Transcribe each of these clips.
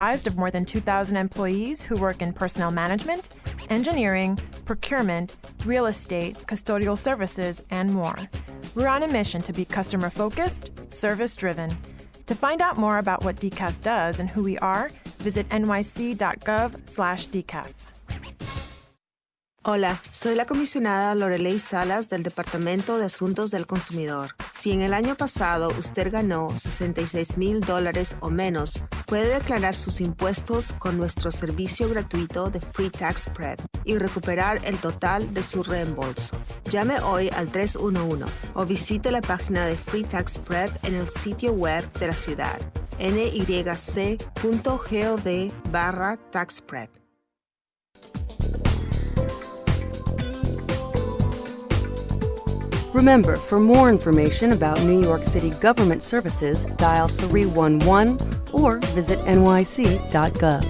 Comprised of more than 2,000 employees who work in personnel management, engineering, procurement, real estate, custodial services, and more. We're on a mission to be customer-focused, service-driven. To find out more about what DCAS does and who we are, visit nyc.gov/DCAS. Hola, soy la comisionada Lorelei Salas del Departamento de Asuntos del Consumidor. Si en el año pasado usted ganó $66,000 o menos, puede declarar sus impuestos con nuestro servicio gratuito de Free Tax Prep y recuperar el total de su reembolso. Llame hoy al 311 o visite la página de Free Tax Prep en el sitio web de la ciudad, nyc.gov/taxprep. Remember, for more information about New York City government services, dial 311 or visit nyc.gov.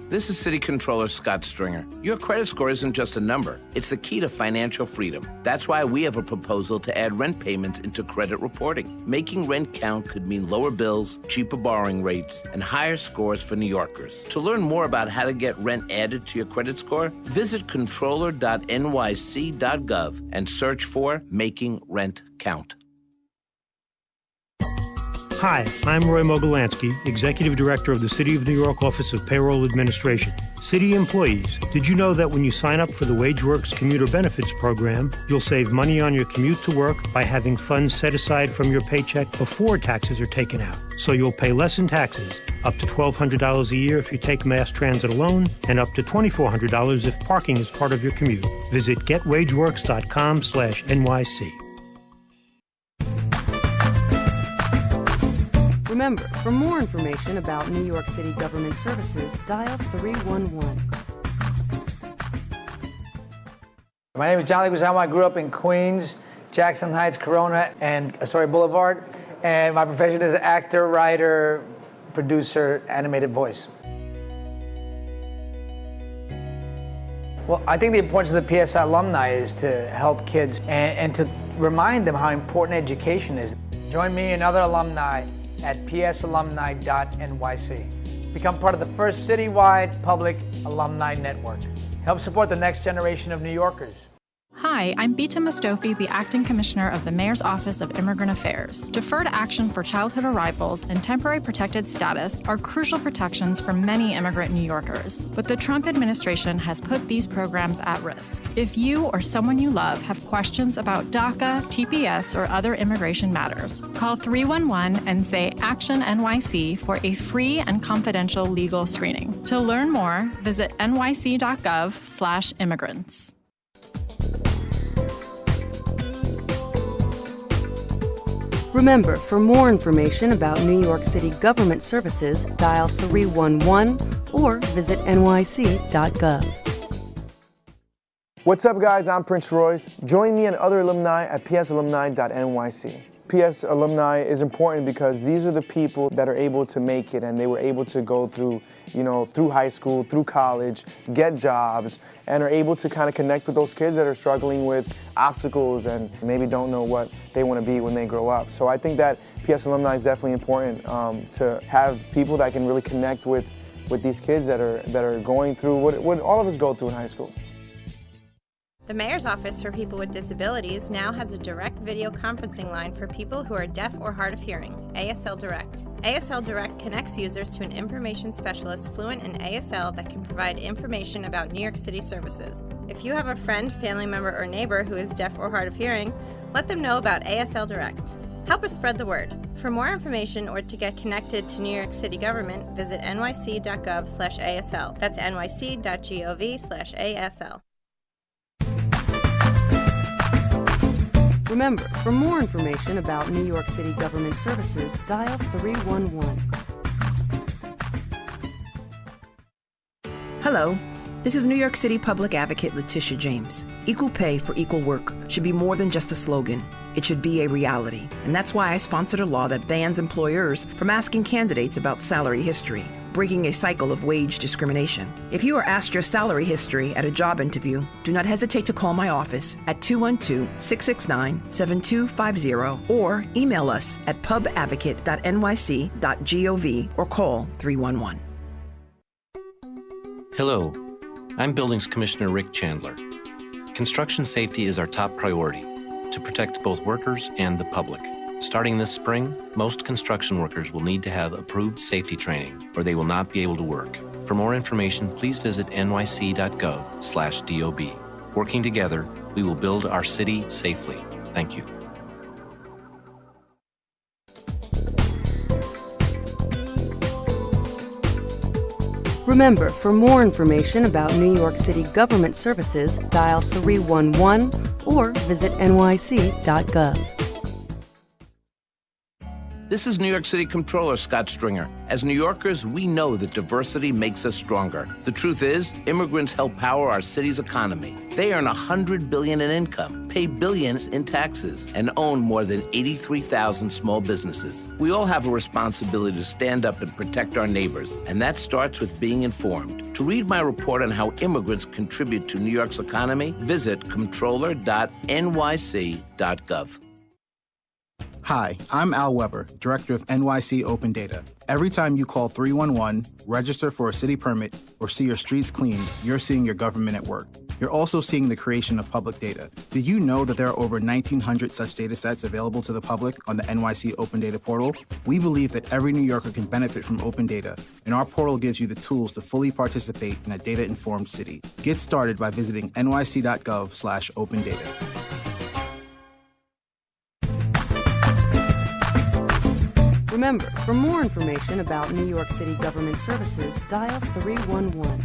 This is City Controller Scott Stringer. Your credit score isn't just a number. It's the key to financial freedom. That's why we have a proposal to add rent payments into credit reporting. Making rent count could mean lower bills, cheaper borrowing rates, and higher scores for New Yorkers. To learn more about how to get rent added to your credit score, visit controller.nyc.gov and search for Making Rent Count. Hi, I'm Roy Mogolansky, Executive Director of the City of New York Office of Payroll Administration. City employees, did you know that when you sign up for the WageWorks Commuter Benefits Program, you'll save money on your commute to work by having funds set aside from your paycheck before taxes are taken out? So you'll pay less in taxes, up to $1,200 a year if you take mass transit alone, and up to $2,400 if parking is part of your commute. Visit getwageworks.com/NYC. Remember, for more information about New York City government services, dial 311. My name is John Leguizamo. I grew up in Queens, Jackson Heights, Corona, and Astoria Boulevard. And my profession is actor, writer, producer, animated voice. Well, I think the importance of the PSI alumni is to help kids and to remind them how important education is. Join me and other alumni at psalumni.nyc. Become part of the first citywide public alumni network. Help support the next generation of New Yorkers. Hi, I'm Bita Mostofi, the Acting Commissioner of the Mayor's Office of Immigrant Affairs. Deferred action for childhood arrivals and temporary protected status are crucial protections for many immigrant New Yorkers, but the Trump administration has put these programs at risk. If you or someone you love have questions about DACA, TPS, or other immigration matters, call 311 and say Action NYC for a free and confidential legal screening. To learn more, visit nyc.gov/immigrants. Remember, for more information about New York City government services, dial 311 or visit nyc.gov. What's up, guys? I'm Prince Royce. Join me and other alumni at psalumni.nyc. PS alumni is important because these are the people that are able to make it, and they were able to go through, through high school, through college, get jobs, and are able to kind of connect with those kids that are struggling with obstacles and maybe don't know what they want to be when they grow up. So I think that PS alumni is definitely important to have people that can really connect with these kids that are going through what all of us go through in high school. The Mayor's Office for People with Disabilities now has a direct video conferencing line for people who are deaf or hard of hearing, ASL Direct. ASL Direct connects users to an information specialist fluent in ASL that can provide information about New York City services. If you have a friend, family member, or neighbor who is deaf or hard of hearing, let them know about ASL Direct. Help us spread the word. For more information or to get connected to New York City government, visit nyc.gov/ASL. That's nyc.gov/ASL. Remember, for more information about New York City government services, dial 311. Hello, this is New York City Public Advocate Letitia James. Equal pay for equal work should be more than just a slogan. It should be a reality. And that's why I sponsored a law that bans employers from asking candidates about salary history. breaking a cycle of wage discrimination. If you are asked your salary history at a job interview, do not hesitate to call my office at 212-669-7250 or email us at pubadvocate.nyc.gov or call 311. Hello, I'm Buildings Commissioner Rick Chandler. Construction safety is our top priority to protect both workers and the public. Starting this spring, most construction workers will need to have approved safety training or they will not be able to work. For more information, please visit nyc.gov/DOB. Working together, we will build our city safely. Thank you. Remember, for more information about New York City government services, dial 311 or visit nyc.gov. This is New York City Comptroller Scott Stringer. As New Yorkers, we know that diversity makes us stronger. The truth is, immigrants help power our city's economy. They earn $100 billion in income, pay billions in taxes, and own more than 83,000 small businesses. We all have a responsibility to stand up and protect our neighbors, and that starts with being informed. To read my report on how immigrants contribute to New York's economy, visit comptroller.nyc.gov. Hi, I'm Al Weber, Director of NYC Open Data. Every time you call 311, register for a city permit, or see your streets cleaned, you're seeing your government at work. You're also seeing the creation of public data. Did you know that there are over 1,900 such data sets available to the public on the NYC Open Data portal? We believe that every New Yorker can benefit from open data, and our portal gives you the tools to fully participate in a data-informed city. Get started by visiting nyc.gov/opendata. Remember, for more information about New York City government services, dial 311.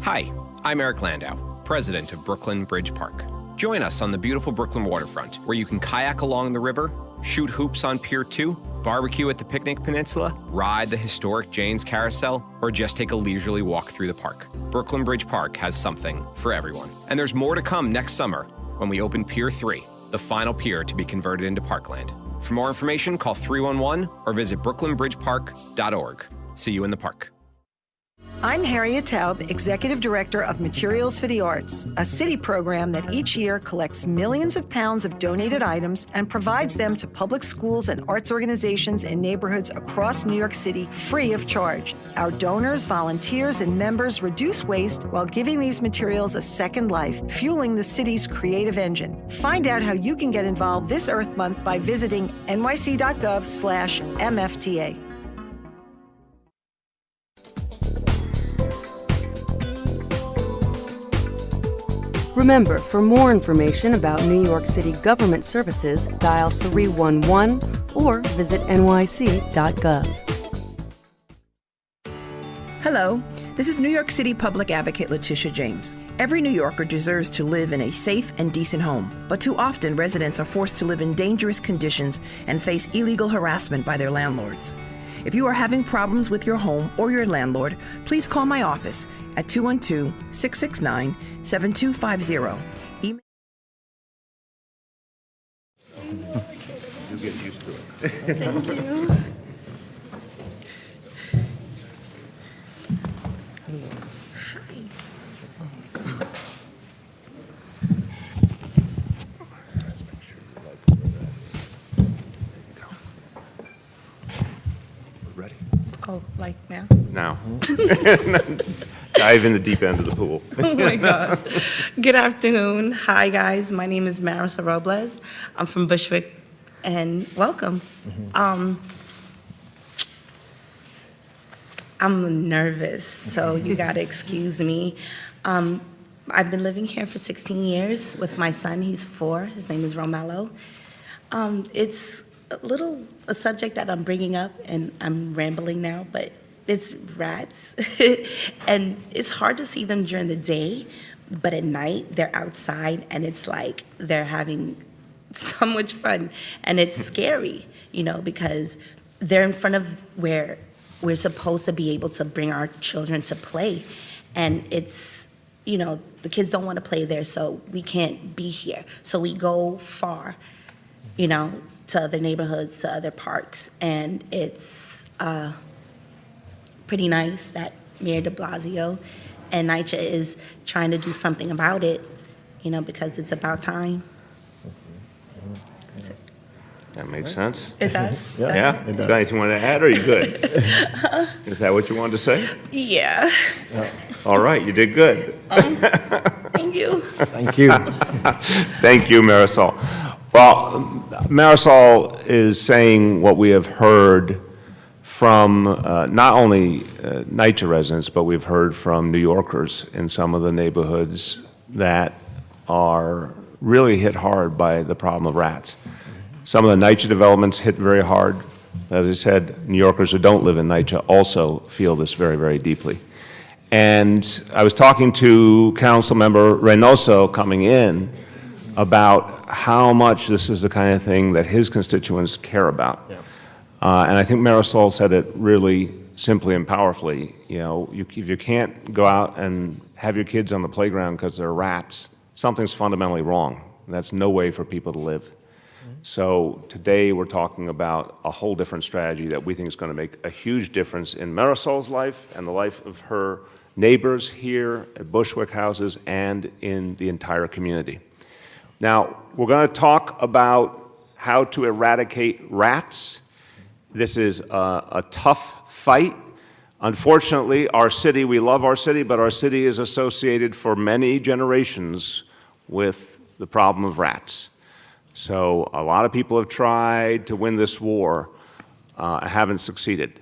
Hi, I'm Eric Landau, president of Brooklyn Bridge Park. Join us on the beautiful Brooklyn waterfront, where you can kayak along the river, shoot hoops on Pier 2, barbecue at the Picnic Peninsula, ride the historic Jane's Carousel, or just take a leisurely walk through the park. Brooklyn Bridge Park has something for everyone. And there's more to come next summer when we open Pier 3, the final pier to be converted into parkland. For more information, call 311 or visit brooklynbridgepark.org. See you in the park. I'm Harriet Taub, Executive Director of Materials for the Arts, a city program that each year collects millions of pounds of donated items and provides them to public schools and arts organizations in neighborhoods across New York City free of charge. Our donors, volunteers, and members reduce waste while giving these materials a second life, fueling the city's creative engine. Find out how you can get involved this Earth Month by visiting nyc.gov/MFTA. Remember, for more information about New York City government services, dial 311 or visit nyc.gov. Hello, this is New York City Public Advocate Letitia James. Every New Yorker deserves to live in a safe and decent home, but too often residents are forced to live in dangerous conditions and face illegal harassment by their landlords. If you are having problems with your home or your landlord, please call my office at 212-669-7250. Email. You get used to it. Thank you. Ready? Oh, like now? Now. Dive in the deep end of the pool. Oh my God. Good afternoon. Hi, guys. My name is Marisa Robles. I'm from Bushwick, and welcome. I'm nervous, so you gotta excuse me. I've been living here for 16 years with my son. He's 4. His name is Romello. It's a subject that I'm bringing up, and I'm rambling now, but it's rats. And it's hard to see them during the day, but at night they're outside, and it's like they're having so much fun. And it's scary, because they're in front of where we're supposed to be able to bring our children to play. And it's, the kids don't want to play there, so we can't be here. So we go far, to other neighborhoods, to other parks, and it's pretty nice that Mayor de Blasio and NYCHA is trying to do something about it, you know, because it's about time. That's it. That makes sense. It does? Yeah? You got anything you want to add, or are you good? Is that what you wanted to say? Yeah. All right, you did good. Thank you. Thank you. Thank you, Marisol. Well, Marisol is saying what we have heard from not only NYCHA residents, but we've heard from New Yorkers in some of the neighborhoods that are really hit hard by the problem of rats. Some of the NYCHA developments hit very hard. As I said, New Yorkers who don't live in NYCHA also feel this very, very deeply. And I was talking to Councilmember Reynoso coming in about how much this is the kind of thing that his constituents care about. Yeah. And I think Marisol said it really simply and powerfully. You know, if you can't go out and have your kids on the playground because they're rats, something's fundamentally wrong. That's no way for people to live. So today we're talking about a whole different strategy that we think is going to make a huge difference in Marisol's life and the life of her neighbors here at Bushwick houses and in the entire community. Now, we're going to talk about how to eradicate rats. This is a tough fight. Unfortunately, our city, we love our city, but our city is associated for many generations with the problem of rats. So a lot of people have tried to win this war, haven't succeeded.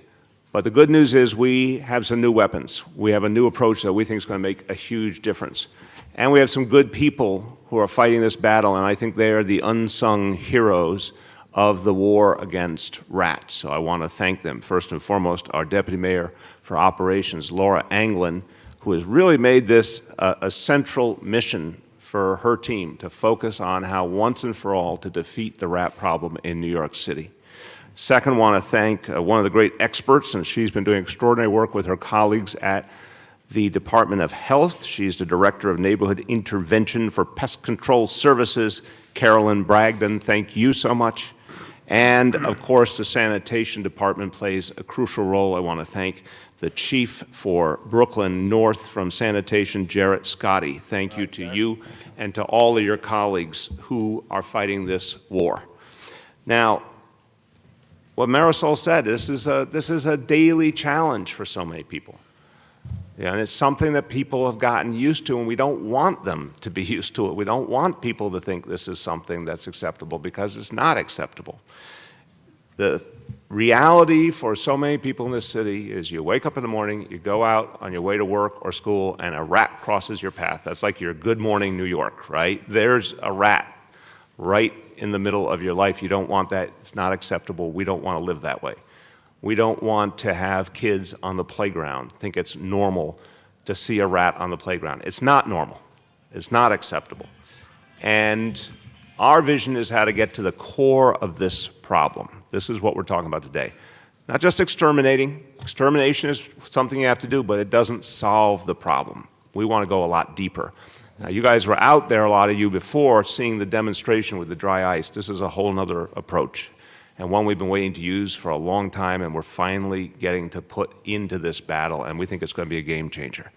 But the good news is we have some new weapons. We have a new approach that we think is going to make a huge difference. And we have some good people who are fighting this battle, and I think they are the unsung heroes of the war against rats. So I want to thank them. First and foremost, our Deputy Mayor for Operations, Laura Anglin, who has really made this a central mission for her team to focus on how once and for all to defeat the rat problem in New York City. Second, I want to thank one of the great experts, and she's been doing extraordinary work with her colleagues at the Department of Health. She's the Director of Neighborhood Intervention for Pest Control Services, Carolyn Bragdon. Thank you so much. And, of course, the Sanitation Department plays a crucial role. I want to thank the Chief for Brooklyn North from Sanitation, Jarrett Scotty. Thank you to you and to all of your colleagues who are fighting this war. Now, what Marisol said, this is a daily challenge for so many people. Yeah, and it's something that people have gotten used to, and we don't want them to be used to it. We don't want people to think this is something that's acceptable, because it's not acceptable. The reality for so many people in this city is you wake up in the morning, you go out on your way to work or school, and a rat crosses your path. That's like your Good Morning New York, right? There's a rat right in the middle of your life. You don't want that. It's not acceptable. We don't want to live that way. We don't want to have kids on the playground think it's normal to see a rat on the playground. It's not normal. It's not acceptable. And our vision is how to get to the core of this problem. This is what we're talking about today. Not just exterminating. Extermination is something you have to do, but it doesn't solve the problem. We want to go a lot deeper. Now, you guys were out there, a lot of you, before seeing the demonstration with the dry ice. This is a whole other approach, and one we've been waiting to use for a long time, and we're finally getting to put into this battle, and we think it's going to be a game changer.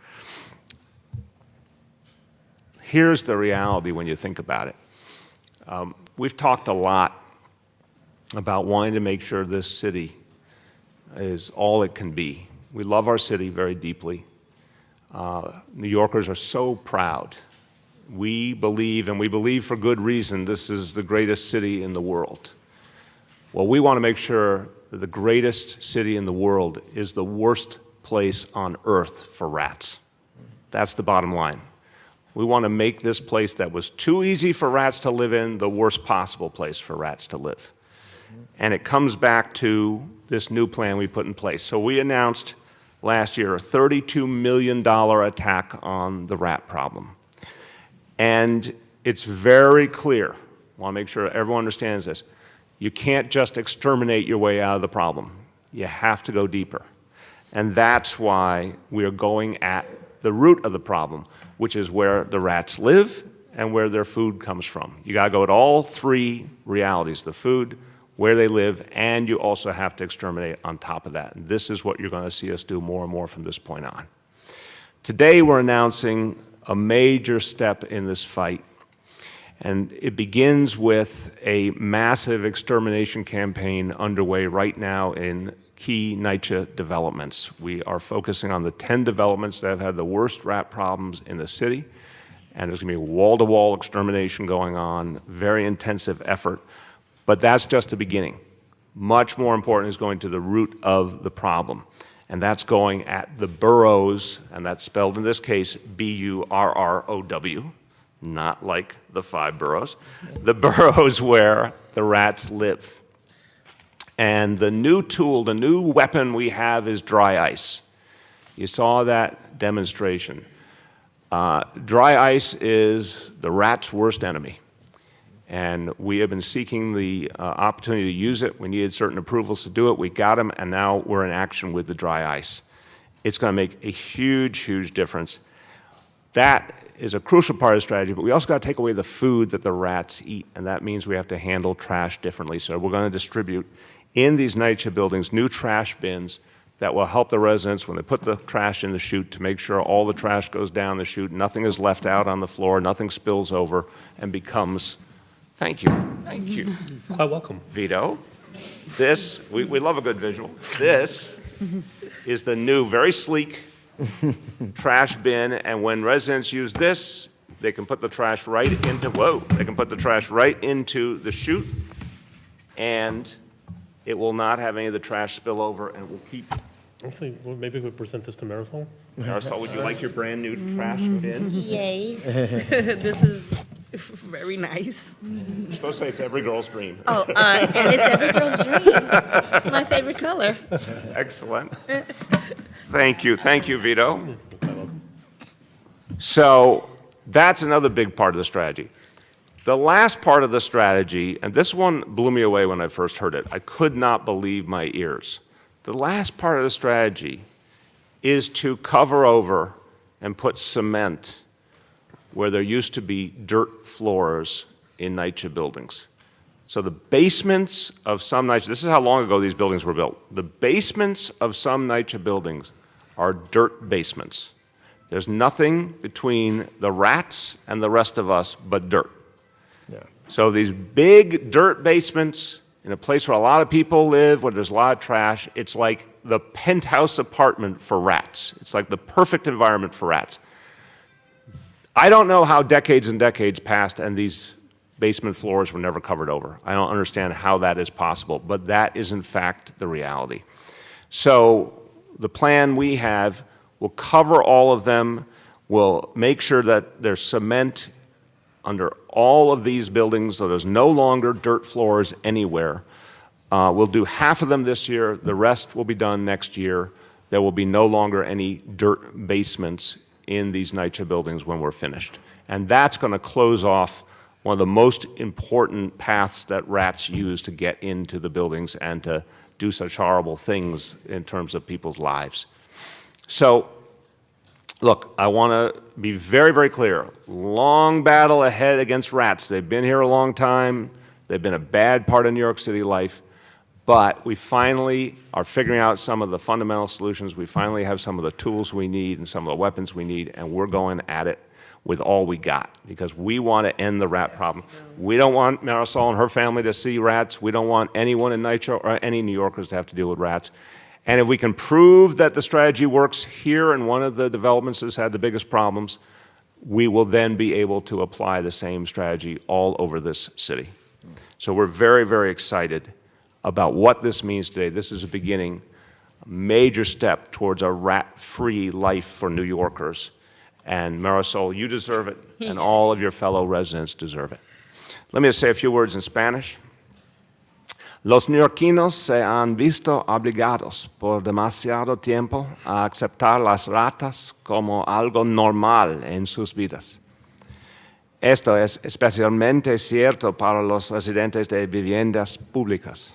Here's the reality when you think about it. We've talked a lot about wanting to make sure this city is all it can be. We love our city very deeply. New Yorkers are so proud. We believe, and we believe for good reason, this is the greatest city in the world. Well, we want to make sure that the greatest city in the world is the worst place on earth for rats. That's the bottom line. We want to make this place that was too easy for rats to live in the worst possible place for rats to live. And it comes back to this new plan we put in place. So we announced last year a $32 million attack on the rat problem. And it's very clear, I want to make sure everyone understands this, you can't just exterminate your way out of the problem. You have to go deeper. And that's why we are going at the root of the problem, which is where the rats live and where their food comes from. You got to go at all three realities: the food, where they live, and you also have to exterminate on top of that. And this is what you're going to see us do more and more from this point on. Today, we're announcing a major step in this fight, and it begins with a massive extermination campaign underway right now in key NYCHA developments. We are focusing on the 10 developments that have had the worst rat problems in the city, and there's going to be a wall-to-wall extermination going on, very intensive effort. But that's just the beginning. Much more important is going to the root of the problem, and that's going at the boroughs, and that's spelled in this case B-U-R-R-O-W, not like the 5 boroughs, the boroughs where the rats live. And the new tool, the new weapon we have is dry ice. You saw that demonstration. Dry ice is the rat's worst enemy. And we have been seeking the opportunity to use it. We needed certain approvals to do it. We got them, and now we're in action with the dry ice. It's going to make a huge, huge difference. That is a crucial part of the strategy, but we also got to take away the food that the rats eat, and that means we have to handle trash differently. So we're going to distribute in these NYCHA buildings new trash bins that will help the residents when they put the trash in the chute to make sure all the trash goes down the chute, nothing is left out on the floor, nothing spills over, and becomes... Thank you. Thank you. Quite welcome. Vito, this, we love a good visual. This is the new, very sleek trash bin, and when residents use this, they can put the trash right into, they can put the trash right into the chute, and it will not have any of the trash spill over, and it will keep. Actually, well, maybe we present this to Marisol. Marisol, would you like your brand new trash bin? Yay. This is very nice. You're supposed to say it's every girl's dream. Oh, and it's every girl's dream. It's my favorite color. Excellent. Thank you. Thank you, Vito. So that's another big part of the strategy. The last part of the strategy, and this one blew me away when I first heard it. I could not believe my ears. The last part of the strategy is to cover over and put cement where there used to be dirt floors in NYCHA buildings. So the basements of some NYCHA, this is how long ago these buildings were built. The basements of some NYCHA buildings are dirt basements. There's nothing between the rats and the rest of us but dirt. Yeah. So these big dirt basements in a place where a lot of people live, where there's a lot of trash, it's like the penthouse apartment for rats. It's like the perfect environment for rats. I don't know how decades and decades passed and these basement floors were never covered over. I don't understand how that is possible, but that is in fact the reality. So the plan we have will cover all of them, will make sure that there's cement under all of these buildings so there's no longer dirt floors anywhere. We'll do half of them this year, the rest will be done next year. There will be no longer any dirt basements in these NYCHA buildings when we're finished. And that's going to close off one of the most important paths that rats use to get into the buildings and to do such horrible things in terms of people's lives. So, look, I want to be very, very clear. Long battle ahead against rats. They've been here a long time. They've been a bad part of New York City life. But we finally are figuring out some of the fundamental solutions. We finally have some of the tools we need and some of the weapons we need, and we're going at it with all we got because we want to end the rat problem. We don't want Marisol and her family to see rats. We don't want anyone in NYCHA or any New Yorkers to have to deal with rats. And if we can prove that the strategy works here in one of the developments that's had the biggest problems, we will then be able to apply the same strategy all over this city. So we're very, very excited about what this means today. This is a beginning, a major step towards a rat-free life for New Yorkers. And Marisol, you deserve it, and all of your fellow residents deserve it. Let me just say a few words in Spanish. Los neoyorquinos se han visto obligados por demasiado tiempo a aceptar las ratas como algo normal en sus vidas. Esto es especialmente cierto para los residentes de viviendas públicas.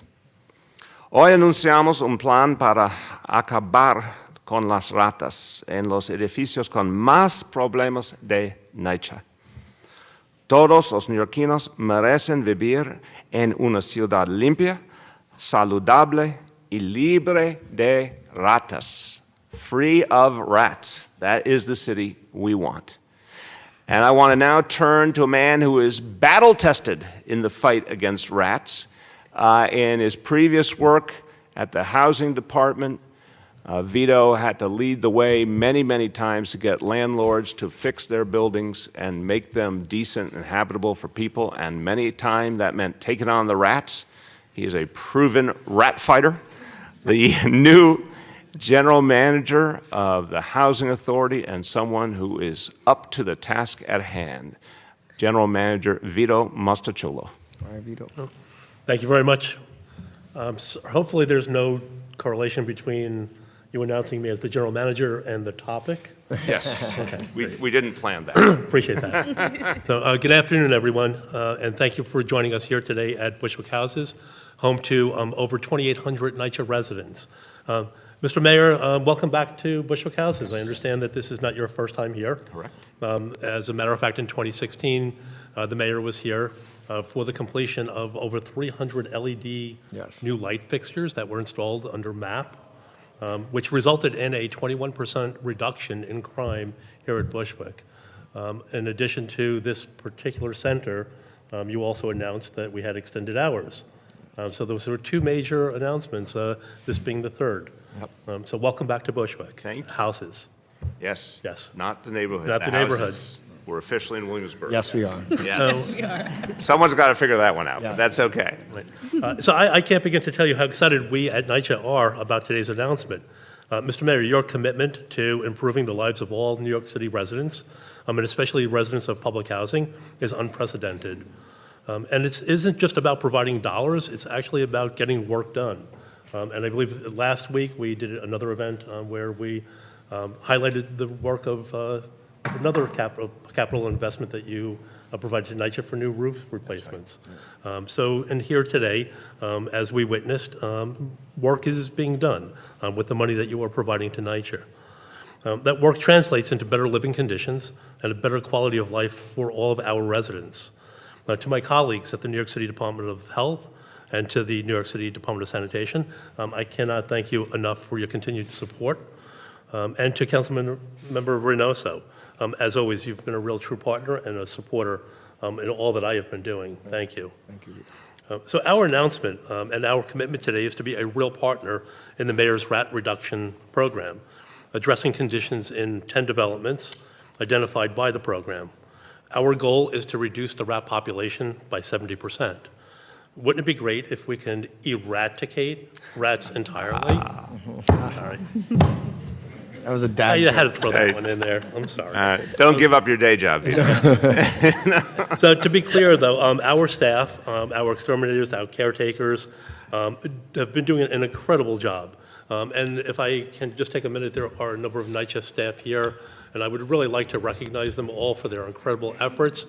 Hoy anunciamos un plan para acabar con las ratas en los edificios con más problemas de NYCHA. Todos los neoyorquinos merecen vivir en una ciudad limpia, saludable y libre de ratas. Free of rats. That is the city we want. And I want to now turn to a man who is battle-tested in the fight against rats. In his previous work at the Housing Department, Vito had to lead the way many, many times to get landlords to fix their buildings and make them decent and habitable for people, and many times that meant taking on the rats. He is a proven rat fighter. The new general manager of the Housing Authority and someone who is up to the task at hand. General Manager Vito Mastacholo. All right, Vito. Thank you very much. So hopefully there's no correlation between you announcing me as the general manager and the topic. Yes. Okay. We didn't plan that. Appreciate that. So good afternoon, everyone, and thank you for joining us here today at Bushwick Houses, home to over 2,800 NYCHA residents. Mr. Mayor, welcome back to Bushwick Houses. I understand that this is not your first time here. Correct. As a matter of fact, in 2016, the mayor was here for the completion of over 300 LED new light fixtures that were installed under MAP, which resulted in a 21% reduction in crime here at Bushwick. In addition to this particular center, you also announced that we had extended hours. So those were two major announcements, this being the third. Yep. So welcome back to Bushwick. Thank you. Houses. Yes. Yes. Not the neighborhood. Not the neighborhood. We're officially in Williamsburg. Yes, we are. Yes. We are. Someone's got to figure that one out, but that's okay. Right. So I can't begin to tell you how excited we at NYCHA are about today's announcement. Mr. Mayor, your commitment to improving the lives of all New York City residents, and especially residents of public housing, is unprecedented. And it isn't just about providing dollars, it's actually about getting work done. And I believe last week we did another event where we highlighted the work of another capital investment that you provided to NYCHA for new roof replacements. And here today, as we witnessed, work is being done with the money that you are providing to NYCHA. That work translates into better living conditions and a better quality of life for all of our residents. To my colleagues at the New York City Department of Health and to the New York City Department of Sanitation, I cannot thank you enough for your continued support. And to Councilmember Reynoso, as always, you've been a real true partner and a supporter in all that I have been doing. Thank you. Thank you. So our announcement and our commitment today is to be a real partner in the Mayor's rat reduction program, addressing conditions in 10 developments identified by the program. Our goal is to reduce the rat population by 70%. Wouldn't it be great if we can eradicate rats entirely? Sorry. That was a dad. I had to throw that one in there. I'm sorry. Don't give up your day job. So to be clear, though, our staff, our exterminators, our caretakers, have been doing an incredible job. And if I can just take a minute, there are a number of NYCHA staff here, and I would really like to recognize them all for their incredible efforts.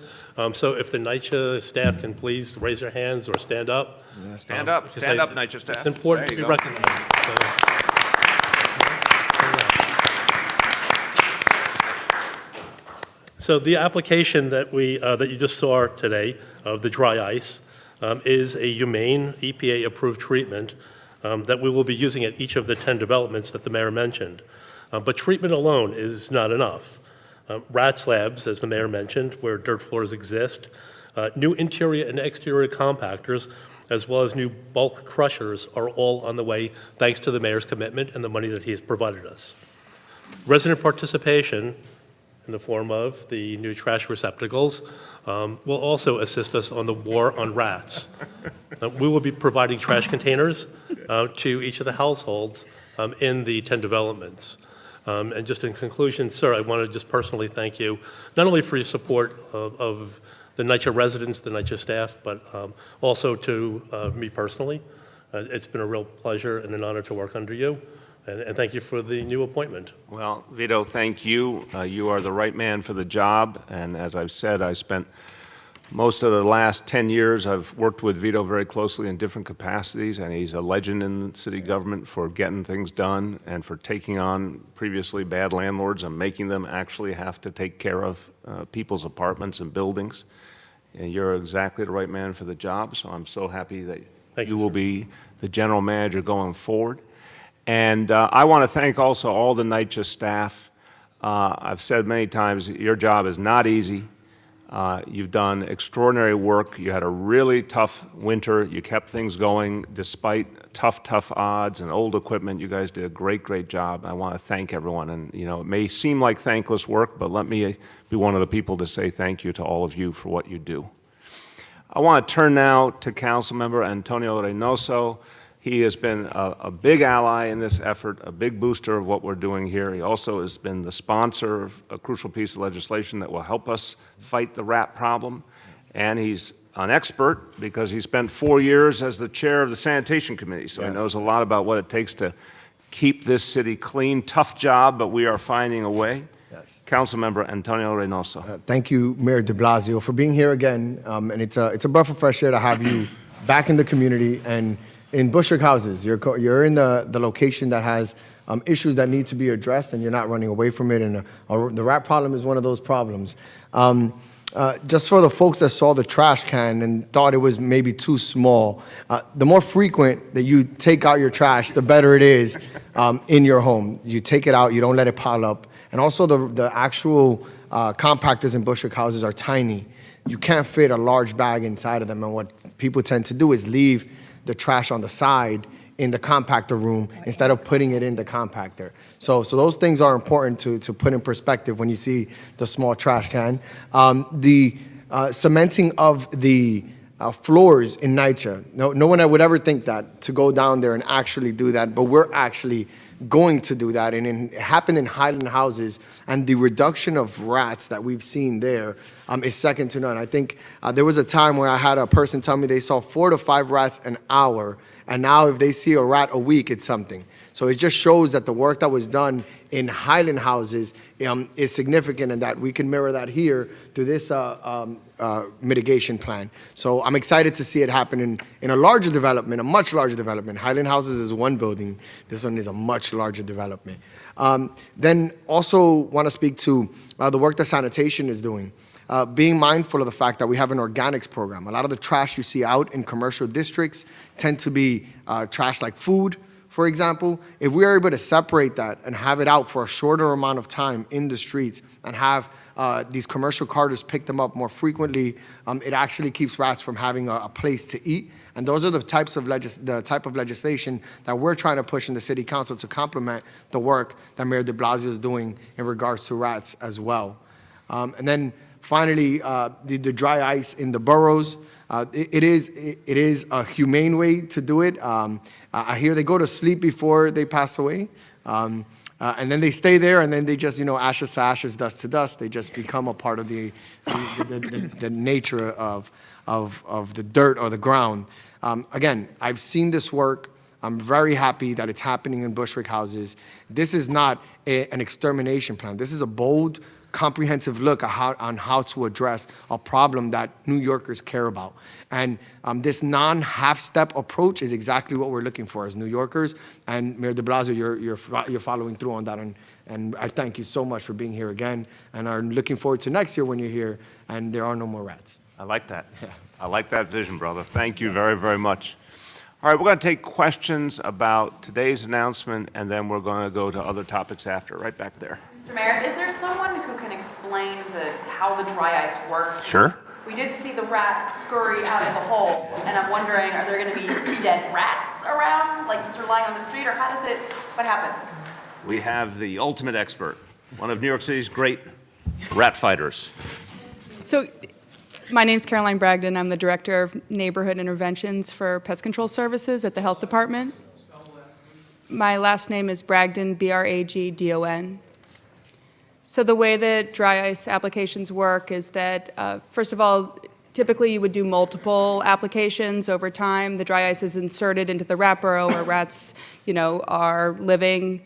So if the NYCHA staff can please raise their hands or stand up. Stand up, NYCHA staff. It's important to be recognized. So the application that that you just saw today of the dry ice is a Humane EPA-approved treatment that we will be using at each of the 10 developments that the mayor mentioned. But treatment alone is not enough. Rat slabs, as the mayor mentioned, where dirt floors exist, new interior and exterior compactors, as well as new bulk crushers are all on the way thanks to the mayor's commitment and the money that he has provided us. Resident participation in the form of the new trash receptacles will also assist us on the war on rats. We will be providing trash containers to each of the households in the 10 developments. And just in conclusion, sir, I want to just personally thank you, not only for your support of the NYCHA residents, the NYCHA staff, but also to me personally. It's been a real pleasure and an honor to work under you. And thank you for the new appointment. Well, Vito, thank you. You are the right man for the job. And as I've said, I spent most of the last 10 years, I've worked with Vito very closely in different capacities, and he's a legend in city government for getting things done and for taking on previously bad landlords and making them actually have to take care of people's apartments and buildings. And you're exactly the right man for the job, so I'm so happy that Thank you. You will be the general manager going forward. And I want to thank also all the NYCHA staff. I've said many times, your job is not easy. You've done extraordinary work. You had a really tough winter. You kept things going despite tough odds and old equipment. You guys did a great job. I want to thank everyone. And, you know, it may seem like thankless work, but let me be one of the people to say thank you to all of you for what you do. I want to turn now to Councilmember Antonio Reynoso. He has been a big ally in this effort, a big booster of what we're doing here. He also has been the sponsor of a crucial piece of legislation that will help us fight the rat problem. And he's an expert because he spent 4 years as the chair of the Sanitation Committee, so he knows a lot about what it takes to keep this city clean. Tough job, but we are finding a way. Councilmember Antonio Reynoso. Thank you, Mayor de Blasio, for being here again. And it's a breath of fresh air to have you back in the community and in Bushwick houses. You're in the location that has issues that need to be addressed, and you're not running away from it. And the rat problem is one of those problems. Just for the folks that saw the trash can and thought it was maybe too small, the more frequent that you take out your trash, the better it is in your home. You take it out, you don't let it pile up. And also the actual compactors in Bushwick houses are tiny. You can't fit a large bag inside of them. And what people tend to do is leave the trash on the side in the compactor room instead of putting it in the compactor. So those things are important to put in perspective when you see the small trash can. The cementing of the floors in NYCHA. No one would ever think that, to go down there and actually do that, but we're actually going to do that. And it happened in Highland houses, and the reduction of rats that we've seen there is second to none. I think there was a time where I had a person tell me they saw 4 to 5 rats an hour, and now if they see a rat a week, it's something. So it just shows that the work that was done in Highland houses is significant, and that we can mirror that here through this mitigation plan. So I'm excited to see it happen in a larger development, a much larger development. Highland houses is one building. This one is a much larger development. Then also want to speak to the work that sanitation is doing. Being mindful of the fact that we have an organics program. A lot of the trash you see out in commercial districts tend to be trash like food, for example. If we are able to separate that and have it out for a shorter amount of time in the streets and have these commercial carters pick them up more frequently, it actually keeps rats from having a place to eat. And those are the type of legislation that we're trying to push in the City Council to complement the work that Mayor de Blasio is doing in regards to rats as well. And then finally, the dry ice in the boroughs. It is a humane way to do it. I hear they go to sleep before they pass away. And then they stay there, and then they just, ashes to ashes, dust to dust. They just become a part of the nature of the dirt or the ground. Again, I've seen this work. I'm very happy that it's happening in Bushwick houses. This is not an extermination plan. This is a bold, comprehensive look on how to address a problem that New Yorkers care about. And this non-half-step approach is exactly what we're looking for as New Yorkers. And Mayor de Blasio, you're following through on that. And I thank you so much for being here again, and are looking forward to next year when you're here and there are no more rats. I like that. Yeah. I like that vision, brother. Thank you very, very much. All right, we're going to take questions about today's announcement, and then we're going to go to other topics after. Right back there. Mr. Mayor, is there someone who can explain how the dry ice works? Sure. We did see the rat scurry out of the hole, and I'm wondering, are there going to be dead rats around, like just lying on the street, or what happens? We have the ultimate expert, one of New York City's great rat fighters. So, my name's Caroline Bragdon. I'm the Director of Neighborhood Interventions for Pest Control Services at the Health Department. My last name is Bragdon, Bragdon. So the way that dry ice applications work is that, first of all, typically you would do multiple applications over time. The dry ice is inserted into the rat burrow where rats, are living.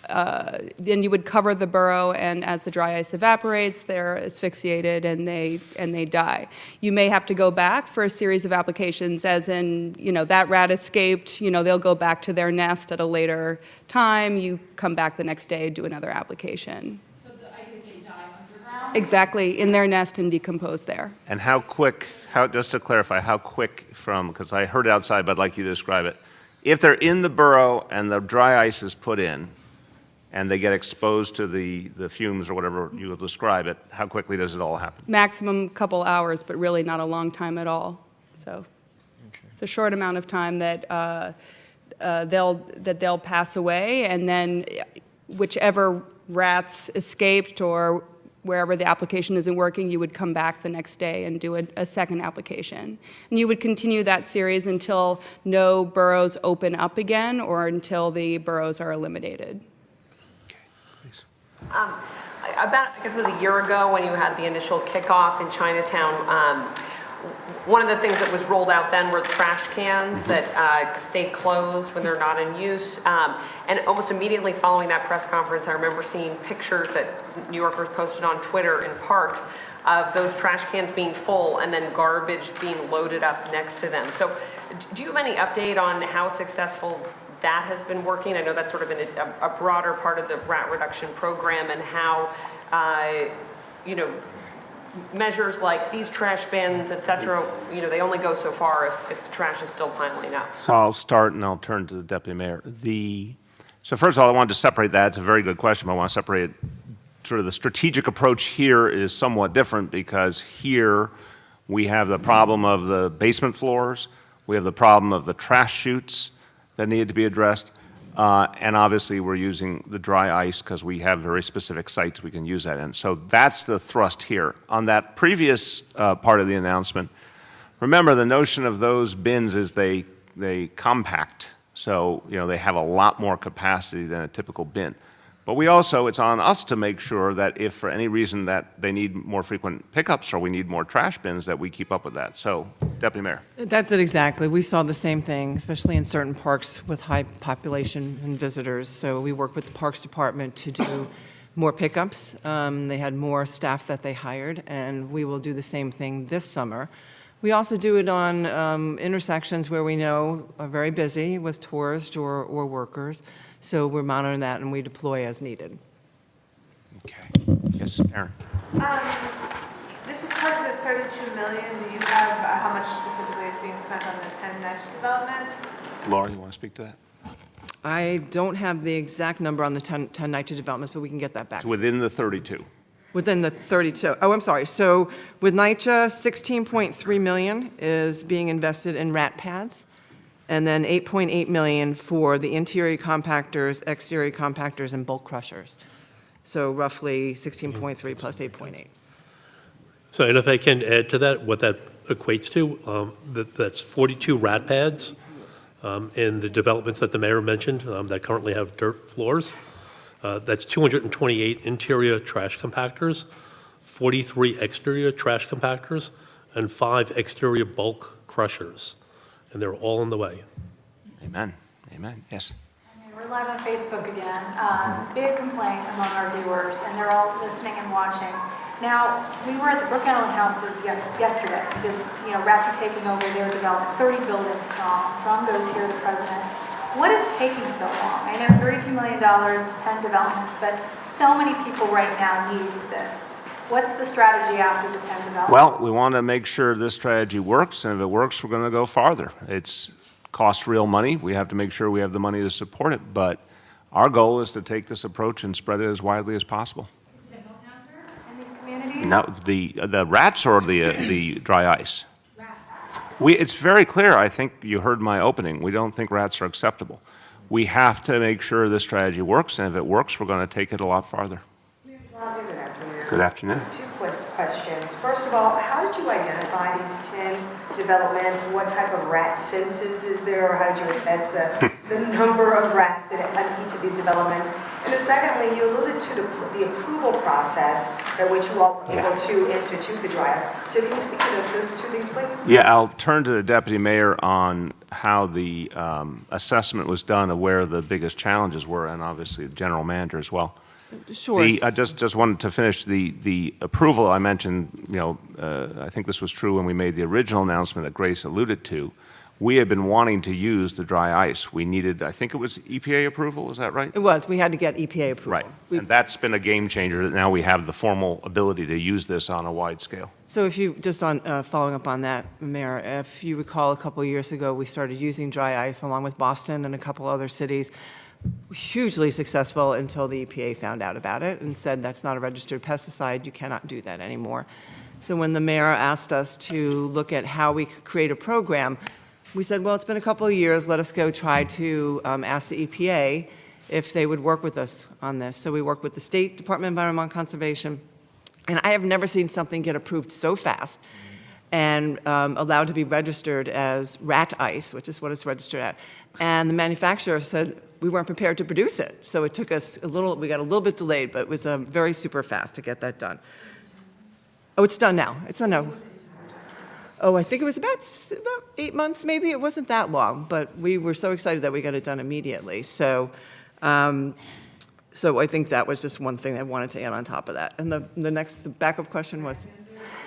Then you would cover the burrow, and as the dry ice evaporates, they're asphyxiated and they die. You may have to go back for a series of applications, as in, that rat escaped, they'll go back to their nest at a later time. You come back the next day, do another application. Exactly, in their nest and decompose there. And how quick just to clarify, how quick from, because I heard it outside, but I'd like you to describe it. If they're in the borough and the dry ice is put in, and they get exposed to the fumes or whatever you will describe it, how quickly does it all happen? Maximum couple hours, but really not a long time at all. So it's a short amount of time that they'll pass away, and then whichever rats escaped or wherever the application isn't working, you would come back the next day and do a second application. And you would continue that series until no boroughs open up again or until the boroughs are eliminated. About, I guess it was a year ago when you had the initial kickoff in Chinatown, one of the things that was rolled out then were trash cans that stayed closed when they're not in use. And almost immediately following that press conference, I remember seeing pictures that New Yorkers posted on Twitter in parks of those trash cans being full and then garbage being loaded up next to them. So do you have any update on how successful that has been working? I know that's sort of been a broader part of the rat reduction program, and how, measures like these trash bins, et cetera, they only go so far if the trash is still piling up. So I'll start and I'll turn to the Deputy Mayor. So first of all, I wanted to separate that. It's a very good question, but I want to separate it. Sort of the strategic approach here is somewhat different, because here we have the problem of the basement floors, we have the problem of the trash chutes that needed to be addressed, and obviously we're using the dry ice because we have very specific sites we can use that in. So that's the thrust here. On that previous part of the announcement, remember the notion of those bins is they compact, so they have a lot more capacity than a typical bin. But we also, it's on us to make sure that if for any reason that they need more frequent pickups or we need more trash bins, that we keep up with that. So, Deputy Mayor. That's it exactly. We saw the same thing, especially in certain parks with high population and visitors. So we worked with the Parks Department to do more pickups. They had more staff that they hired, and we will do the same thing this summer. We also do it on intersections where we know are very busy with tourists or workers. So we're monitoring that, and we deploy as needed. Okay. Yes, Aaron. This is part of the $32 million. Do you have how much specifically is being spent on the 10 next developments? Laura, you want to speak to that? I don't have the exact number on the 10 NYCHA developments, but we can get that back. It's within the 32. Within the 32. Oh, I'm sorry. So with NYCHA, $16.3 million is being invested in rat pads, and then $8.8 million for the interior compactors, exterior compactors, and bulk crushers. So roughly 16.3 plus 8.8. So, and if I can add to that, what that equates to, that's 42 rat pads in the developments that the mayor mentioned that currently have dirt floors. That's 228 interior trash compactors, 43 exterior trash compactors, and 5 exterior bulk crushers. And they're all in the way. Amen. Amen. Yes. We're live on Facebook again. Big complaint among our viewers, and they're all listening and watching. Now, we were at the Brook Island houses yesterday. Rats are taking over their development, 30 buildings strong. From goes here, the president. What is taking so long? I know $32 million, 10 developments, but so many people right now need this. What's the strategy after the 10 developments? Well, we want to make sure this strategy works, and if it works, we're going to go farther. It's costs real money. We have to make sure we have the money to support it, but our goal is to take this approach and spread it as widely as possible. Is it a health hazard in these communities? No, the rats or the dry ice? Rats. It's very clear. I think you heard my opening. We don't think rats are acceptable. We have to make sure this strategy works, and if it works, we're going to take it a lot farther. Blasio, good afternoon. Good afternoon. 2 questions. First of all, how did you identify these 10 developments? What type of rat census is there, or how did you assess the number of rats in each of these developments? And then secondly, you alluded to the approval process at which you all were able to institute the dry ice. So can you speak to those 2 things, please? Yeah, I'll turn to the Deputy Mayor on how the assessment was done of where the biggest challenges were, and obviously the General Manager as well. Sure. I just wanted to finish the approval I mentioned. I think this was true when we made the original announcement that Grace alluded to. we had been wanting to use the dry ice. We needed, I think it was EPA approval, is that right? It was. We had to get EPA approval. Right. And that's been a game changer that now we have the formal ability to use this on a wide scale. So if you, just on following up on that, Mayor, if you recall a couple of years ago, we started using dry ice along with Boston and a couple other cities. Hugely successful until the EPA found out about it and said that's not a registered pesticide, you cannot do that anymore. So when the mayor asked us to look at how we could create a program, we said, well, it's been a couple of years, let us go try to ask the EPA if they would work with us on this. So we worked with the State Department of Environmental Conservation, and I have never seen something get approved so fast and allowed to be registered as rat ice, which is what it's registered at. And the manufacturer said we weren't prepared to produce it. So it took us we got a little bit delayed, but it was very super fast to get that done. Oh, it's done now. It's done now. Oh, I think it was about 8 months, maybe. It wasn't that long, but we were so excited that we got it done immediately. So, so I think that was just one thing I wanted to add on top of that. And the backup question was,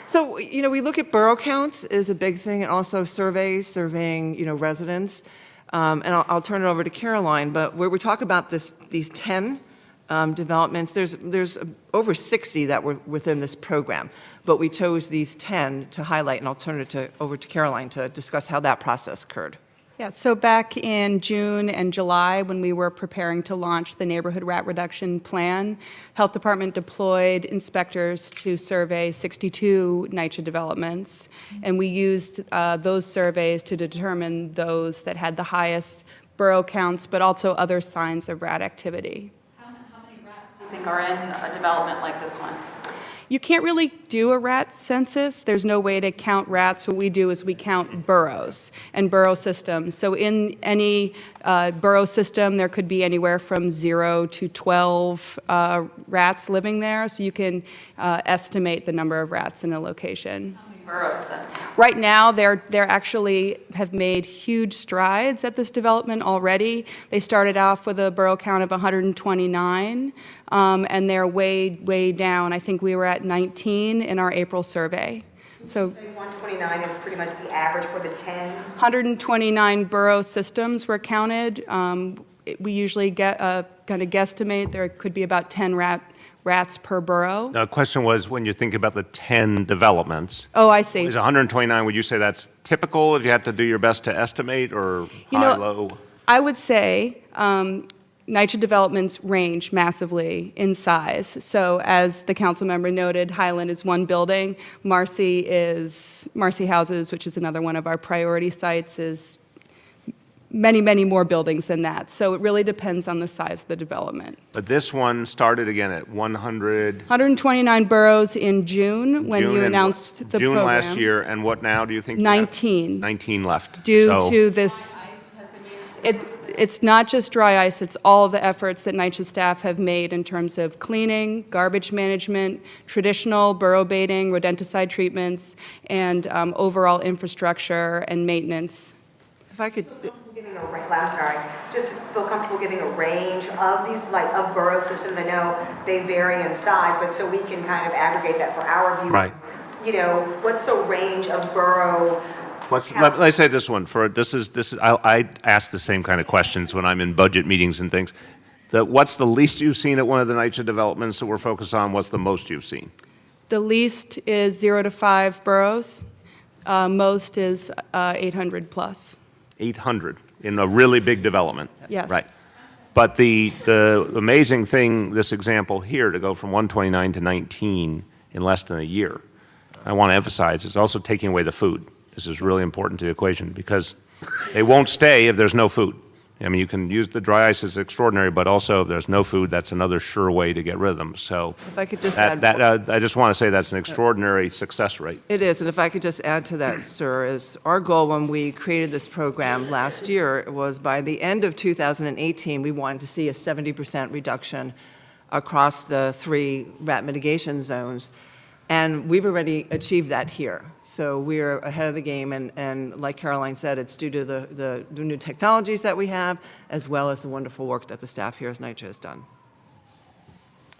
so, you know, we look at borough counts is a big thing, and also surveys, surveying, you know, residents. And I'll turn it over to Caroline, but where we talk about these 10 developments, there's over 60 that were within this program, but we chose these 10 to highlight, and I'll turn it over to Caroline to discuss how that process occurred. Yeah, so back in June and July, when we were preparing to launch the Neighborhood Rat Reduction Plan, Health Department deployed inspectors to survey 62 NYCHA developments, and we used those surveys to determine those that had the highest borough counts, but also other signs of rat activity. How many rats do you think are in a development like this one? You can't really do a rat census. There's no way to count rats. What we do is we count boroughs and borough systems. So in any borough system, there could be anywhere from 0 to 12 rats living there. So you can estimate the number of rats in a location. How many boroughs then? Right now, they're actually have made huge strides at this development already. They started off with a borough count of 129, and they're way down. I think we were at 19 in our April survey. So 129 is pretty much the average for the 10? 129 borough systems were counted. We usually get kind of guesstimate there could be about 10 rats per borough. Now, the question was, when you think about the 10 developments. Oh, I see. Is 129, would you say that's typical if you had to do your best to estimate, or high, low? I would say NYCHA developments range massively in size. So as the council member noted, Highland is one building. Marcy Houses, which is another one of our priority sites, is many more buildings than that. So it really depends on the size of the development. But this one started again at 129 boroughs in June when you announced the program. June last year, and what now do you think? 19. 19 left. Due to this, it's not just dry ice, it's all the efforts that NYCHA staff have made in terms of cleaning, garbage management, traditional borough baiting, rodenticide treatments, and overall infrastructure and maintenance. If I could... I'm sorry, just feel comfortable giving a range of these, like, of borough systems. I know they vary in size, but so we can kind of aggregate that for our viewers. Right. You know, what's the range of borough? Let's say this one. I ask the same kind of questions when I'm in budget meetings and things. What's the least you've seen at one of the NYCHA developments that we're focused on? What's the most you've seen? The least is 0 to 5 boroughs. Most is 800 plus. 800 in a really big development. Yes. Right. But the amazing thing, this example here, to go from 129 to 19 in less than a year, I want to emphasize, is also taking away the food. This is really important to the equation because they won't stay if there's no food. I mean, you can use the dry ice as extraordinary, but also if there's no food, that's another sure way to get rid of them. So if I could just I just want to say that's an extraordinary success rate. It is, and if I could just add to that, sir, is our goal when we created this program last year was by the end of 2018, we wanted to see a 70% reduction across the 3 rat mitigation zones. And we've already achieved that here. So we're ahead of the game, and like Caroline said, it's due to the new technologies that we have, as well as the wonderful work that the staff here at NYCHA has done.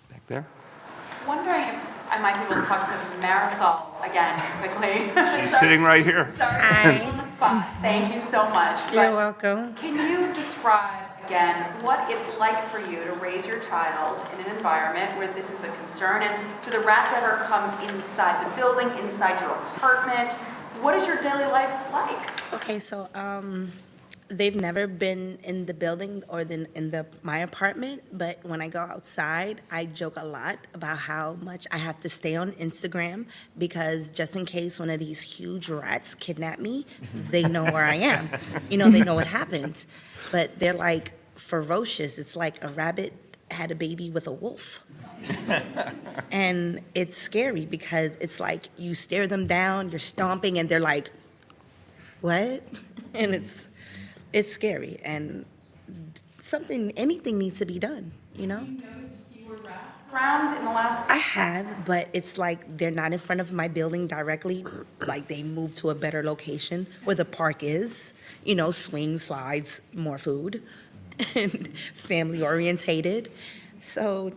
Back there. Wondering if I might be able to talk to Marisol again quickly. She's sitting right here. Sorry. fun. Thank you so much. You're welcome. Can you describe again what it's like for you to raise your child in an environment where this is a concern? And do the rats ever come inside the building, inside your apartment? What is your daily life like? Okay, so they've never been in the building or in my apartment, but when I go outside, I joke a lot about how much I have to stay on Instagram because just in case one of these huge rats kidnap me, they know where I am. They know what happened. But they're like ferocious. It's like a rabbit had a baby with a wolf. And it's scary because it's like you stare them down, you're stomping, and they're like, what? And it's scary, and anything needs to be done, Have you noticed fewer rats around in the last? I have, but it's like they're not in front of my building directly. Like they moved to a better location where the park is, swing, slides, more food, and family orientated. So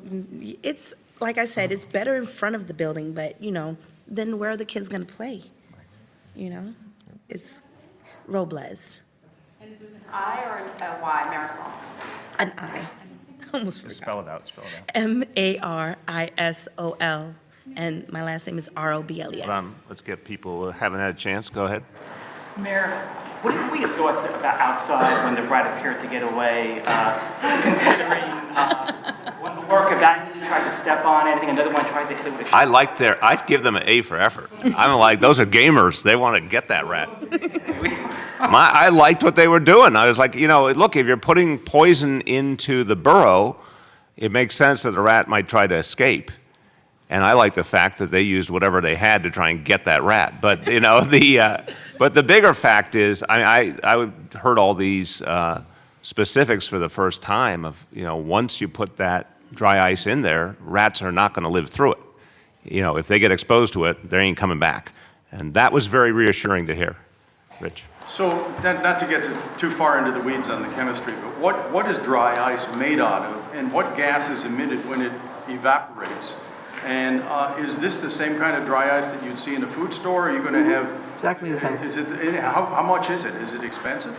it's, like I said, it's better in front of the building, but, then where are the kids going to play? It's Robles. And is it an I or a Y, Marisol? An I. Almost forgot. Spell it out. Marisol. And my last name is Robles. Let's get people who haven't had a chance. Go ahead. Mayor, what are your thoughts about outside when the rat appeared to get away, considering one worker that tried to step on anything, another one tried to hit it with a shoe? I give them an A for effort. I'm like, those are gamers. They want to get that rat. I liked what they were doing. I was like, look, if you're putting poison into the burrow, it makes sense that the rat might try to escape. And I like the fact that they used whatever they had to try and get that rat. But but the bigger fact is, I heard all these specifics for the first time of once you put that dry ice in there, rats are not going to live through it. If they get exposed to it, they ain't coming back. And that was very reassuring to hear. Rich. So, not to get too far into the weeds on the chemistry, but what is dry ice made out of, and what gas is emitted when it evaporates? And is this the same kind of dry ice that you'd see in a food store? Or are you going to have exactly the same? Is it? How much is it? Is it expensive?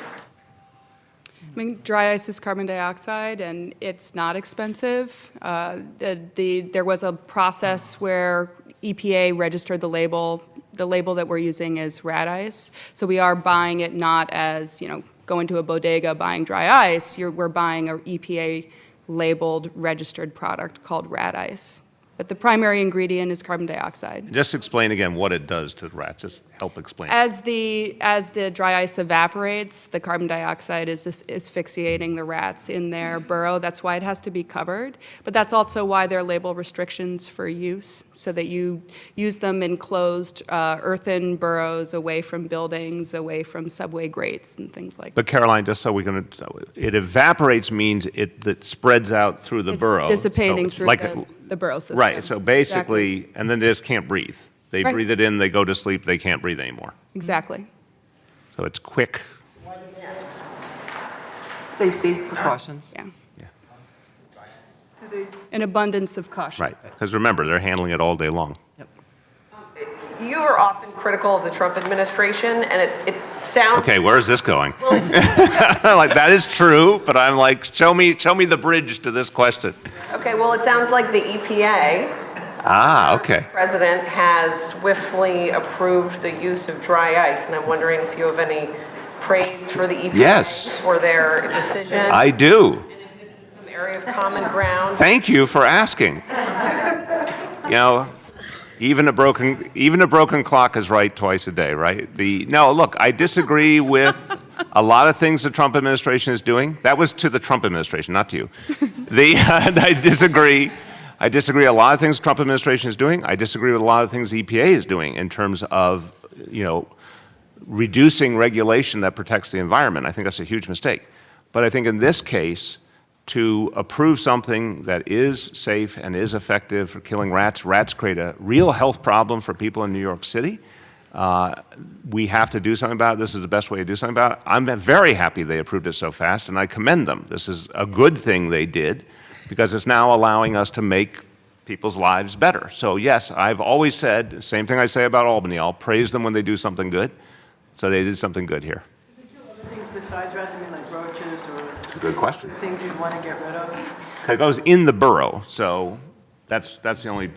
Dry ice is carbon dioxide, and it's not expensive. There was a process where EPA registered the label. The label that we're using is rat ice. So we are buying it not as, going to a bodega buying dry ice. We're buying an EPA labeled registered product called rat ice. But the primary ingredient is carbon dioxide. Just explain again what it does to rats. Just help explain. As the dry ice evaporates, the carbon dioxide is asphyxiating the rats in their burrow. That's why it has to be covered. But that's also why there are label restrictions for use, so that you use them in closed earthen burrows, away from buildings, away from subway grates and things like that. But Caroline, just so we can, it evaporates means it spreads out through the burrow. Dissipating through the burrow system. Right, so basically, and then they just can't breathe. They breathe it in, they go to sleep, they can't breathe anymore. Exactly. So it's quick. Safety precautions. Yeah. An abundance of caution. Right, because remember, they're handling it all day long. You are often critical of the Trump administration, and it sounds... Okay, where is this going? Like, that is true, but I'm like, show me the bridge to this question. Okay, well, it sounds like the EPA... Okay. The president has swiftly approved the use of dry ice, and I'm wondering if you have any praise for the EPA for their decision. I do. And if this is some area of common ground. Thank you for asking. Even a broken clock is right twice a day, right? No, look, I disagree with a lot of things the Trump administration is doing. That was to the Trump administration, not to you. I disagree. I disagree a lot of things the Trump administration is doing. I disagree with a lot of things the EPA is doing in terms of, reducing regulation that protects the environment. I think that's a huge mistake. But I think in this case, to approve something that is safe and is effective for killing rats, rats create a real health problem for people in New York City. We have to do something about it. This is the best way to do something about it. I'm very happy they approved it so fast, and I commend them. This is a good thing they did, because it's now allowing us to make people's lives better. So yes, I've always said, the same thing I say about Albany, I'll praise them when they do something good, So they did something good here. Things besides rats, I mean, like roaches or Good question. things you'd want to get rid of? It goes in the borough, so that's the only.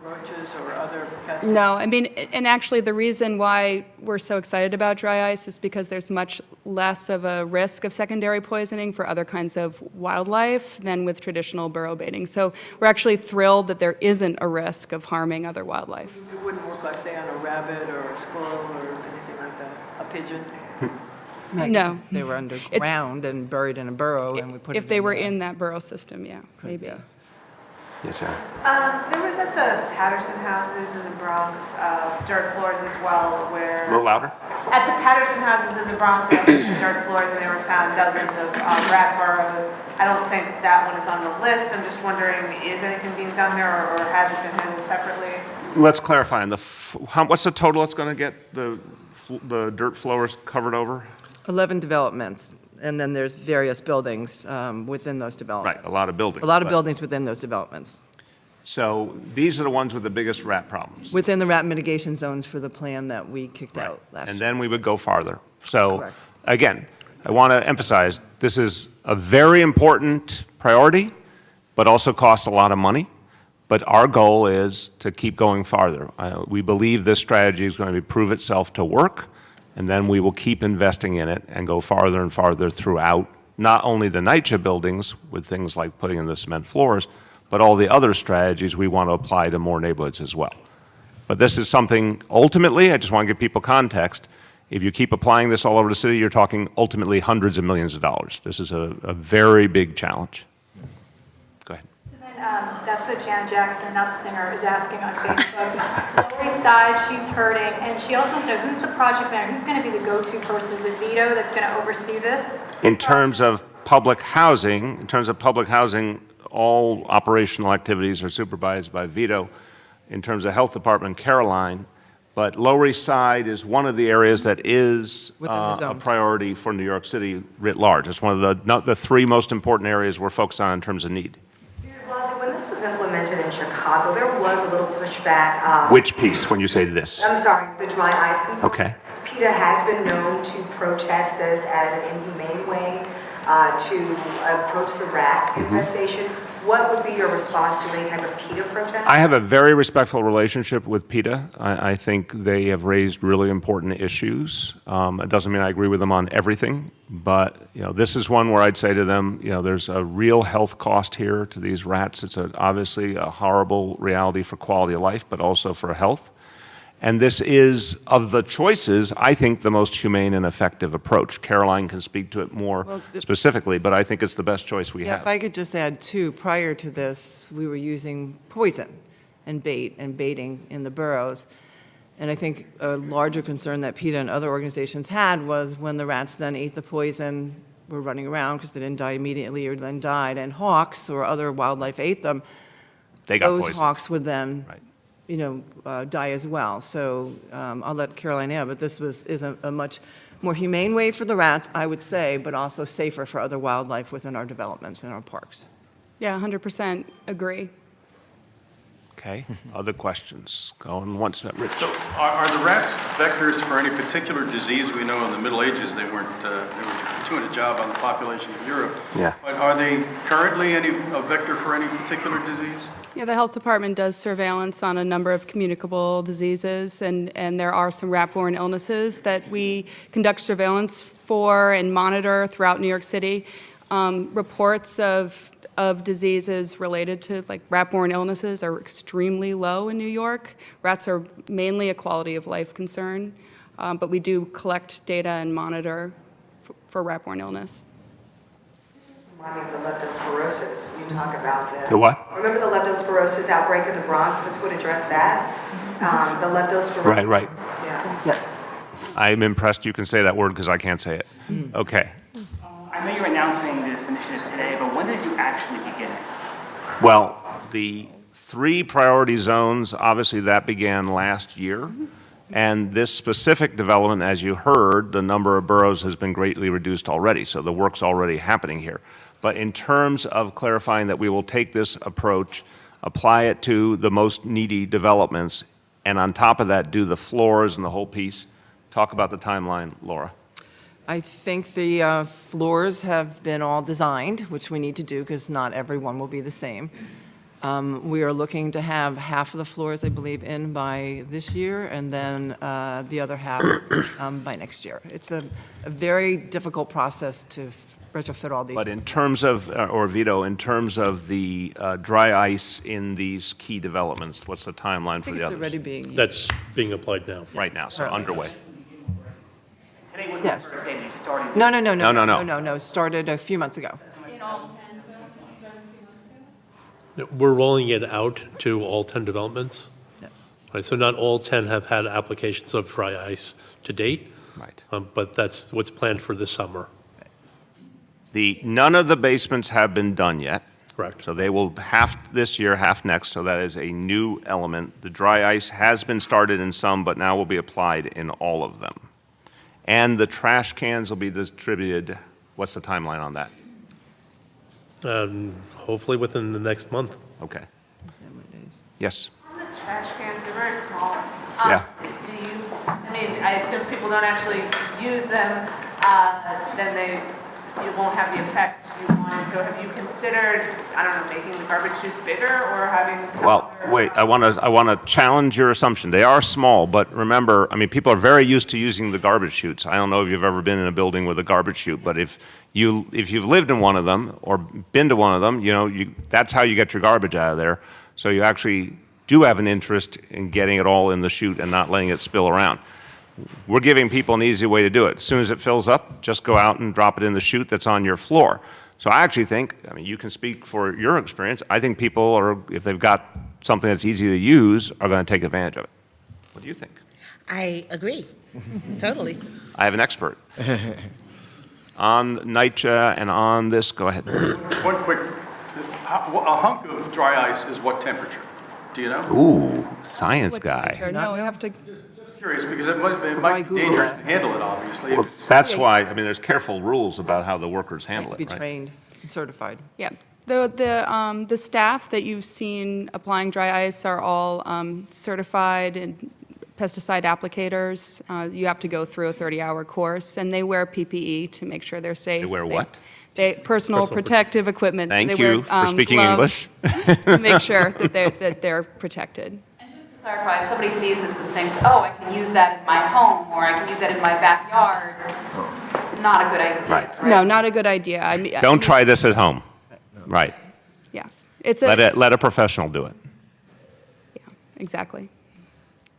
Roaches or other pests? No, I mean, and actually the reason why we're so excited about dry ice is because there's much less of a risk of secondary poisoning for other kinds of wildlife than with traditional burrow baiting. So we're actually thrilled that there isn't a risk of harming other wildlife. It wouldn't work like, say, on a rabbit or a squirrel or anything like that? A pigeon? No. If they were underground and buried in a burrow and we put If it they in were there. in that burrow system, yeah, maybe. Yes, sir. There was at the Patterson houses in the Bronx, dirt floors as well, A where little louder. at the Patterson houses in the Bronx, there were dirt floors, and they were found dozens of rat burrows. I don't think that one is on the list. I'm just wondering, is anything being done there, or has it been handled separately? Let's clarify. What's the total it's going to get the dirt floors covered over? 11 developments, and then there's various buildings within those developments. Right, a lot of buildings. A lot of but- buildings within those developments. So these are the ones with the biggest rat problems. Within the rat mitigation zones for the plan that we kicked out last year. And then we would go farther. So Correct. again, I want to emphasize, this is a very important priority, but also costs a lot of money. But our goal is to keep going farther. We believe this strategy is going to prove itself to work, and then we will keep investing in it and go farther and farther throughout not only the NYCHA buildings with things like putting in the cement floors, but all the other strategies we want to apply to more neighborhoods as well. But this is something, ultimately, I just want to give people context. If you keep applying this all over the city, you're talking ultimately hundreds of millions of dollars. This is a very big challenge. Go ahead. So then, that's what Janet Jackson, not the singer, is asking on Facebook. Lower East Side, she's hurting, and she also wants to know who's the project manager, who's going to be the go-to person? Is it Vito that's going to oversee this? In terms of public housing, all operational activities are supervised by Vito. In terms of Health Department, Caroline. But Lower East Side is one of the areas that is a priority for New York City writ large. It's one of the three most important areas we're focused on in terms of need. Blasio, when this was implemented in Chicago, there was a little pushback. Which piece when you say this? I'm sorry, the dry ice component. Okay. PETA has been known to protest this as an inhumane way to approach the rat infestation. What would be your response to any type of PETA protest? I have a very respectful relationship with PETA. I think they have raised really important issues. It doesn't mean I agree with them on everything, but this is one where I'd say to them, there's a real health cost here to these rats. It's obviously a horrible reality for quality of life, but also for health. And this is, of the choices, I think the most humane and effective approach. Caroline can speak to it more specifically, but I think it's the best choice we have. If I could just add too, prior to this, we were using poison and baiting in the burrows. And I think a larger concern that PETA and other organizations had was when the rats then ate the poison, were running around because they didn't die immediately or then died, and hawks or other wildlife ate them, they got those poisoned. Hawks would then die as well. So I'll let Caroline know, but this is a much more humane way for the rats, I would say, but also safer for other wildlife within our developments and our parks. Yeah, 100% agree. Okay, other questions? Going once, Rich. So are the rats vectors for any particular disease? We know in the Middle Ages they were doing a job on the population of Europe. Yeah. But are they currently a vector for any particular disease? Yeah, the health department does surveillance on a number of communicable diseases, and there are some rat-borne illnesses that we conduct surveillance for and monitor throughout New York City. Reports of diseases related to rat-borne illnesses are extremely low in New York. Rats are mainly a quality of life concern, but we do collect data and monitor for rat-borne illness. Remind me of the leptospirosis. You talk about The what? Remember the leptospirosis outbreak in the Bronx? This would address that. The leptospirosis. Right. Yeah. Yes. I'm impressed you can say that word because I can't say it. Okay. I know you're announcing this initiative today, but when did you actually begin it? Well, the 3 priority zones, obviously that began last year. And this specific development, as you heard, the number of boroughs has been greatly reduced already. So the work's already happening here. But in terms of clarifying that we will take this approach, apply it to the most needy developments, and on top of that, do the floors and the whole piece, Talk about the timeline, Laura. I think the floors have been all designed, which we need to do because not everyone will be the same. We are looking to have half of the floors, I believe, in by this year, and then the other half by next year. It's a very difficult process to retrofit all these. But in terms of, or Vito, in terms of the dry ice in these key developments, what's the timeline for the others? It's already being used. That's being applied now. Right now, so underway. Today was Yes. the first day you started. No. Started a few months ago. In all 10? We're rolling it out to all 10 developments. Right, so not all 10 have had applications of dry ice to date. Right. But that's what's planned for this summer. None of the basements have been done yet. Correct. So they will half this year, half next, so that is a new element. The dry ice has been started in some, but now will be applied in all of them. And the trash cans will be distributed. What's the timeline on that? Hopefully within the next month. Okay. Yes. On the trash cans, they're very small. Yeah. Do you, I mean, I assume people don't actually use them, then you won't have the effect you wanted. So have you considered, I don't know, making the garbage chutes bigger or having some Well, other- wait, I want to challenge your assumption. They are small, but remember, I mean, people are very used to using the garbage chutes. I don't know if you've ever been in a building with a garbage chute, but if you've lived in one of them or been to one of them, that's how you get your garbage out of there. So you actually do have an interest in getting it all in the chute and not letting it spill around. We're giving people an easy way to do it. As soon as it fills up, just go out and drop it in the chute that's on your floor. So I actually think, I mean, you can speak for your experience. I think people are, if they've got something that's easy to use, are going to take advantage of it. What do you think? I agree. Totally. I have an expert. On NYCHA and on this, go ahead. One quick, a hunk of dry ice is what temperature? Do you know? Ooh, science guy. No, we have to. Curious, because it might be dangerous to handle it, obviously. Well, that's why, I mean, there's careful rules about how the workers handle Be it, right? trained, and certified. Yeah. The staff that you've seen applying dry ice are all certified and pesticide applicators. You have to go through a 30-hour course, and they wear PPE to make sure they're safe. They wear what? Personal protective equipment. Thank they you wear, for speaking gloves English. to make sure that they're protected. To clarify, if somebody sees this and thinks, oh, I can use that in my home, or I can use that in my backyard, not a good idea. Right. No, not a good idea. I mean, Don't try this at home. Right. Yes, it's Let a professional do it. exactly.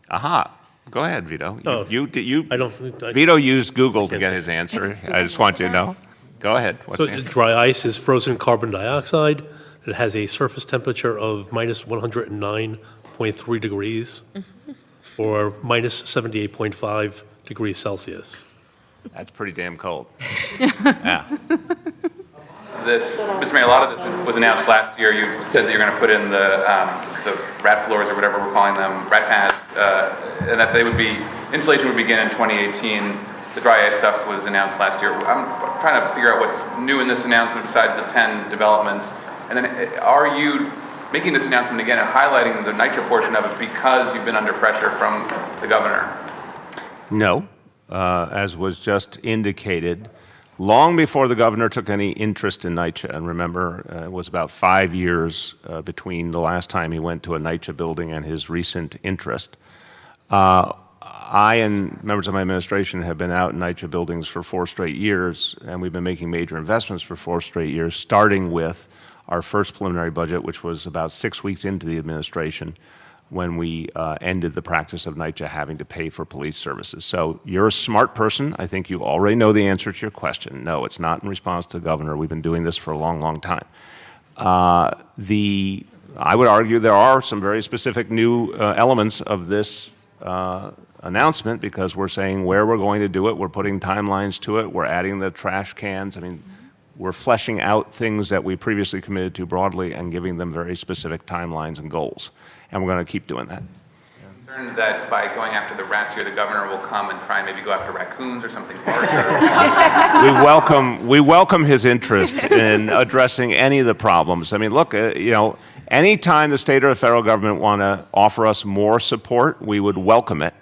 Aha. Go ahead, Vito. Oh, Vito used Google to get his answer. I just want you to know. Go ahead. What's So the answer? dry ice is frozen carbon dioxide. It has a surface temperature of minus 109.3 degrees or minus 78.5 degrees Celsius. That's pretty damn cold. Yeah. Mr. Mayor, a lot of this was announced last year. You said that you're going to put in the rat floors or whatever we're calling them, rat pads, and that installation would begin in 2018. The dry ice stuff was announced last year. I'm trying to figure out what's new in this announcement besides the 10 developments. And then are you making this announcement again and highlighting the NYCHA portion of it because you've been under pressure from the governor? No. As was just indicated, long before the governor took any interest in NYCHA, and remember, it was about 5 years between the last time he went to a NYCHA building and his recent interest. I and members of my administration have been out in NYCHA buildings for 4 straight years, and we've been making major investments for 4 straight years, starting with our first preliminary budget, which was about 6 weeks into the administration, when we ended the practice of NYCHA having to pay for police services. So you're a smart person. I think you already know the answer to your question. No, it's not in response to the governor. We've been doing this for a long, long time. I would argue there are some very specific new elements of this announcement, because we're saying where we're going to do it, we're putting timelines to it, we're adding the trash cans. I mean, we're fleshing out things that we previously committed to broadly and giving them very specific timelines and goals. And we're going to keep doing that. Concerned that by going after the rats here, the governor will come and try and maybe go after raccoons or something larger. We welcome his interest in addressing any of the problems. I mean, look, anytime the state or the federal government want to offer us more support, we would welcome it.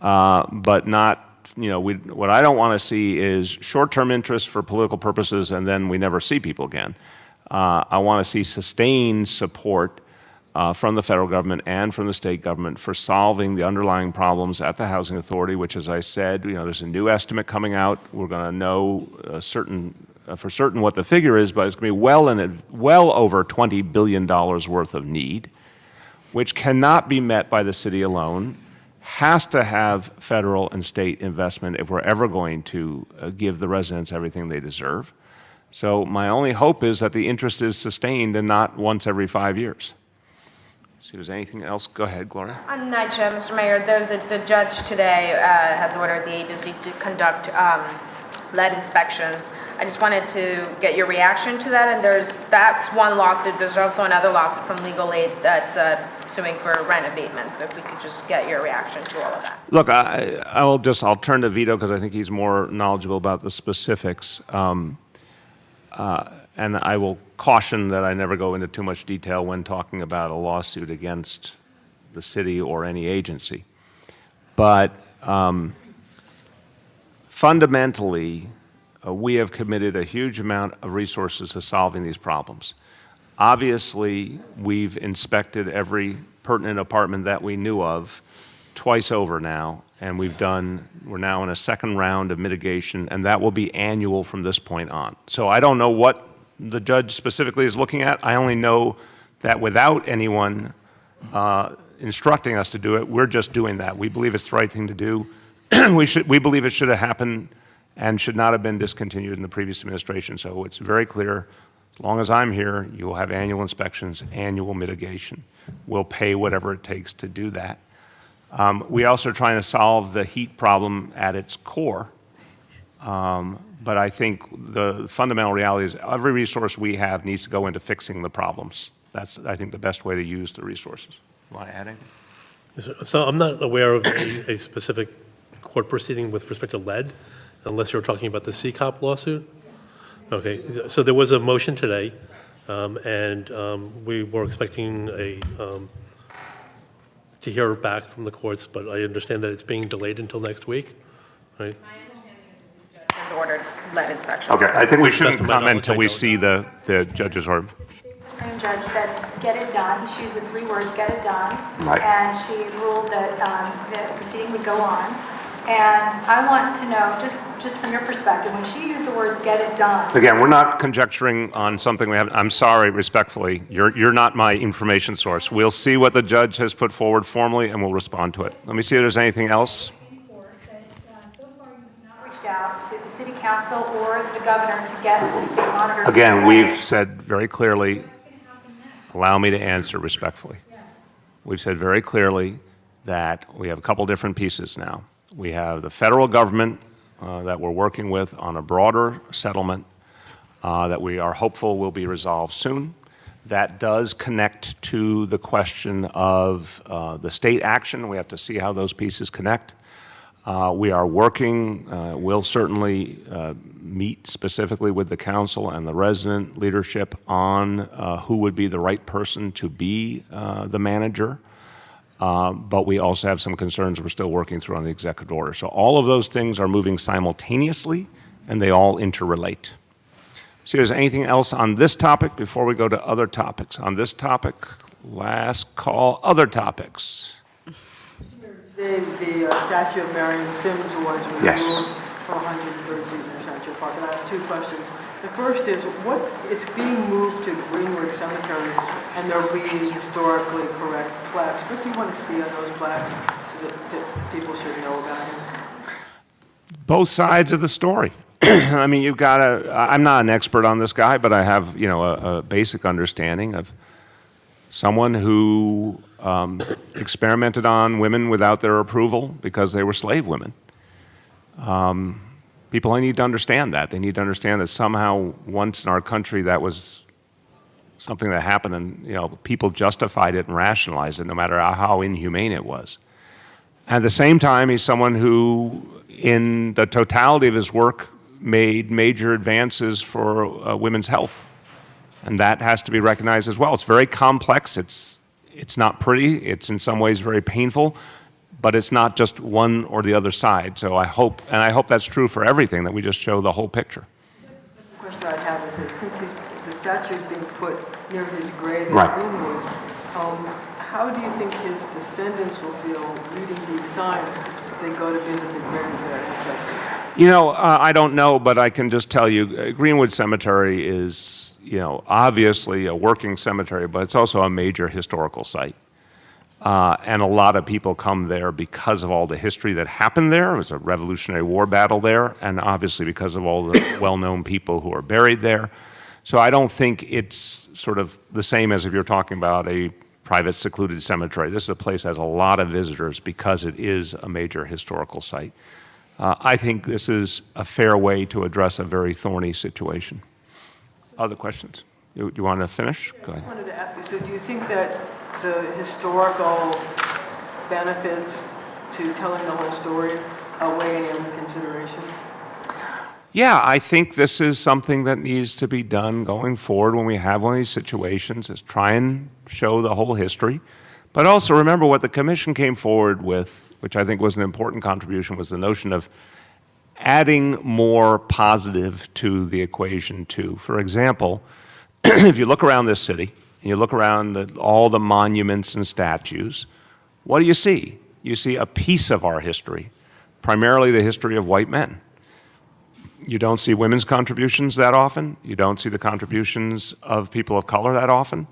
but not, what I don't want to see is short-term interest for political purposes and then we never see people again. I want to see sustained support from the federal government and from the state government for solving the underlying problems at the Housing Authority, which, as I said, there's a new estimate coming out. We're going to know for certain what the figure is, but it's going to be well over $20 billion worth of need, which cannot be met by the city alone, has to have federal and state investment if we're ever going to give the residents everything they deserve. So my only hope is that the interest is sustained and not once every 5 years. See if there's anything else. Go ahead, Gloria. On NYCHA, Mr. Mayor, the judge today has ordered the agency to conduct lead inspections. I just wanted to get your reaction to that. And that's one lawsuit. There's also another lawsuit from Legal Aid that's suing for rent abatement. So if we could just get your reaction to all of that. Look, I'll turn to Vito because I think he's more knowledgeable about the specifics. And I will caution that I never go into too much detail when talking about a lawsuit against the city or any agency. But fundamentally, we have committed a huge amount of resources to solving these problems. Obviously, we've inspected every pertinent apartment that we knew of twice over now, and we're now in a second round of mitigation, and that will be annual from this point on. So I don't know what the judge specifically is looking at. I only know that without anyone instructing us to do it, we're just doing that. We believe it's the right thing to do. We believe it should have happened and should not have been discontinued in the previous administration. So it's very clear, as long as I'm here, you will have annual inspections, annual mitigation. We'll pay whatever it takes to do that. We also are trying to solve the heat problem at its core. But I think the fundamental reality is every resource we have needs to go into fixing the problems. That's, I think, the best way to use the resources. Want to add anything? So I'm not aware of a specific court proceeding with respect to lead, unless you're talking about the CCOP lawsuit. Okay, so there was a motion today, and we were expecting to hear back from the courts, but I understand that it's being delayed until next week, right? Has ordered lead inspection. Okay, I think we shouldn't comment until we see the judge's order. The Supreme Judge said, get it done. She used the 3 words, get it done. Right. And she ruled that the proceeding would go on. And I want to know, just from your perspective, when she used the words, get it done. Again, we're not conjecturing on something we haven't. I'm sorry, respectfully. You're not my information source. We'll see what the judge has put forward formally, and we'll respond to it. Let me see if there's anything else. Out to the city council or the governor to get the state monitor. Again, we've said very clearly, allow me to answer respectfully. We've said very clearly that we have a couple different pieces now. We have the federal government that we're working with on a broader settlement that we are hopeful will be resolved soon. That does connect to the question of the state action. We have to see how those pieces connect. We are working, we'll certainly meet specifically with the council and the resident leadership on who would be the right person to be the manager. But we also have some concerns we're still working through on the executive order. So all of those things are moving simultaneously, and they all interrelate. See if there's anything else on this topic before we go to other topics. On this topic, last call, other topics. The statue of Marion Sims was removed Yes. for 136 in Central Park. And I have 2 questions. The first is, it's being moved to Greenwood Cemetery, and they're being historically correct plaques. What do you want to see on those plaques so that people should know about him? Both sides of the story. I mean, you've got to, I'm not an expert on this guy, but I have, a basic understanding of someone who experimented on women without their approval because they were slave women. People need to understand that. They need to understand that somehow once in our country that was something that happened and people justified it and rationalized it no matter how inhumane it was. At the same time, he's someone who, in the totality of his work, made major advances for women's health. And that has to be recognized as well. It's very complex. It's not pretty. It's in some ways very painful. But it's not just one or the other side. So I hope that's true for everything, that we just show the whole picture. The question I have is that since the statue is being put near his grave in Right. Greenwood, how do you think his descendants will feel reading these signs if they go to visit the grave of their ancestors? I don't know, but I can just tell you, Greenwood Cemetery is, obviously a working cemetery, but it's also a major historical site. And a lot of people come there because of all the history that happened there. It was a Revolutionary War battle there, and obviously because of all the well-known people who are buried there. So I don't think it's sort of the same as if you're talking about a private secluded cemetery. This is a place that has a lot of visitors because it is a major historical site. I think this is a fair way to address a very thorny situation. Other questions? You want to finish? Go ahead. I wanted to ask you, so do you think that the historical benefits to telling the whole story outweigh any other considerations? Yeah, I think this is something that needs to be done going forward when we have one of these situations, is try and show the whole history. But also remember what the commission came forward with, which I think was an important contribution, was the notion of adding more positive to the equation too. For example, if you look around this city, and you look around all the monuments and statues, what do you see? You see a piece of our history, primarily the history of white men. You don't see women's contributions that often. You don't see the contributions of people of color that often.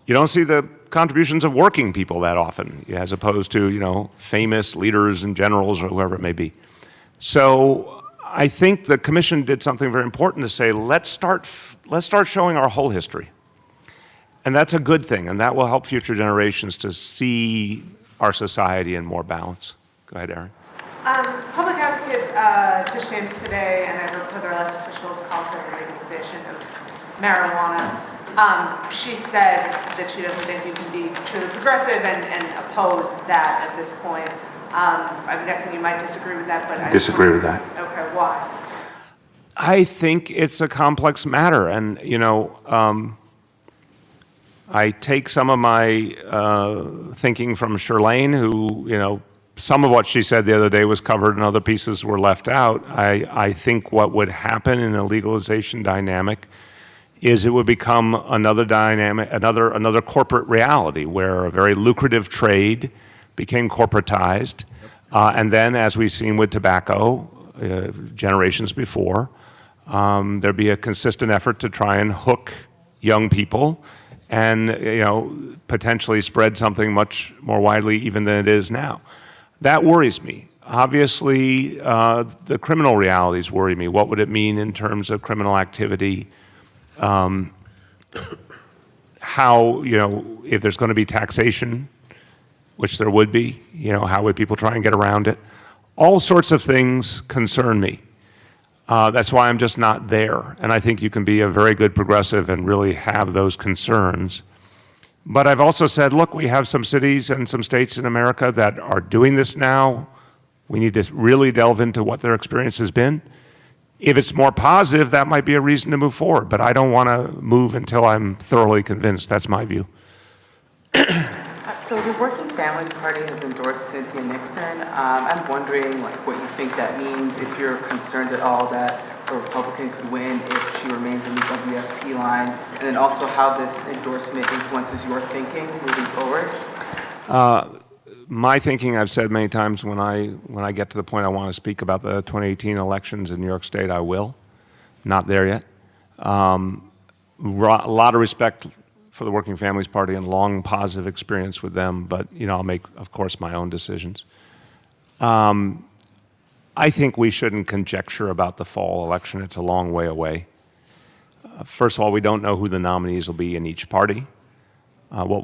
You don't see the contributions of working people that often, as opposed to, famous leaders and generals or whoever it may be. So I think the commission did something very important to say, let's start showing our whole history. And that's a good thing, and that will help future generations to see our society in more balance. Go ahead, Erin. Public advocate Tish James today, and I've heard other elected officials call for the legalization of marijuana. She said that she doesn't think you can be truly progressive and oppose that at this point. I'm guessing you might disagree with that, but I disagree with that. Okay, why? I think it's a complex matter, and I take some of my thinking from Shirlane, who, some of what she said the other day was covered and other pieces were left out. I think what would happen in a legalization dynamic is it would become another dynamic, another corporate reality where a very lucrative trade became corporatized. And then, as we've seen with tobacco generations before, there'd be a consistent effort to try and hook young people and potentially spread something much more widely even than it is now. That worries me. Obviously, the criminal realities worry me. What would it mean in terms of criminal activity? How, if there's going to be taxation, which there would be, how would people try and get around it? All sorts of things concern me. That's why I'm just not there. And I think you can be a very good progressive and really have those concerns. But I've also said, look, we have some cities and some states in America that are doing this now. We need to really delve into what their experience has been. If it's more positive, that might be a reason to move forward. But I don't want to move until I'm thoroughly convinced. That's my view. So the Working Families Party has endorsed Cynthia Nixon. I'm wondering what you think that means, if you're concerned at all that a Republican could win if she remains in the WFP line, and then also how this endorsement influences your thinking moving forward. My thinking, I've said many times, when I get to the point I want to speak about the 2018 elections in New York State, I will. Not there yet. A lot of respect for the Working Families Party and long positive experience with them, but I'll make, of course, my own decisions. I think we shouldn't conjecture about the fall election. It's a long way away. First of all, we don't know who the nominees will be in each party. What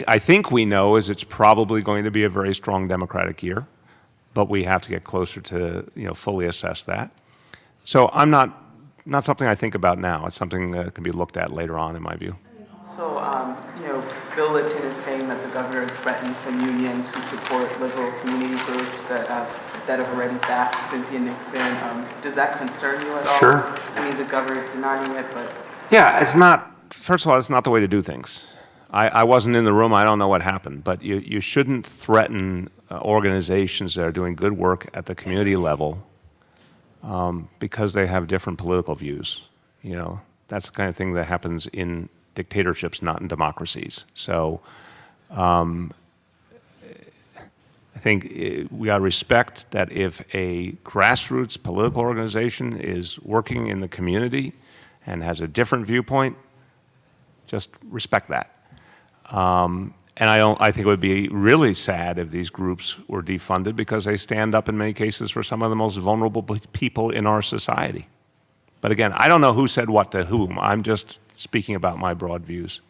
I think we know is it's probably going to be a very strong Democratic year, but we have to get closer to fully assess that. So I'm not something I think about now. It's something that can be looked at later on, in my view. So, Bill Lipton is saying that the governor threatens some unions who support liberal community groups that have already backed Cynthia Nixon. Does that concern you at all? Sure. I mean, the governor is denying it, but... Yeah, it's not, first of all, it's not the way to do things. I wasn't in the room, I don't know what happened, but you shouldn't threaten organizations that are doing good work at the community level because they have different political views. You know, that's the kind of thing that happens in dictatorships, not in democracies. So I think we got to respect that if a grassroots political organization is working in the community and has a different viewpoint, just respect that. And I think it would be really sad if these groups were defunded because they stand up in many cases for some of the most vulnerable people in our society. But again, I don't know who said what to whom. I'm just speaking about my broad views.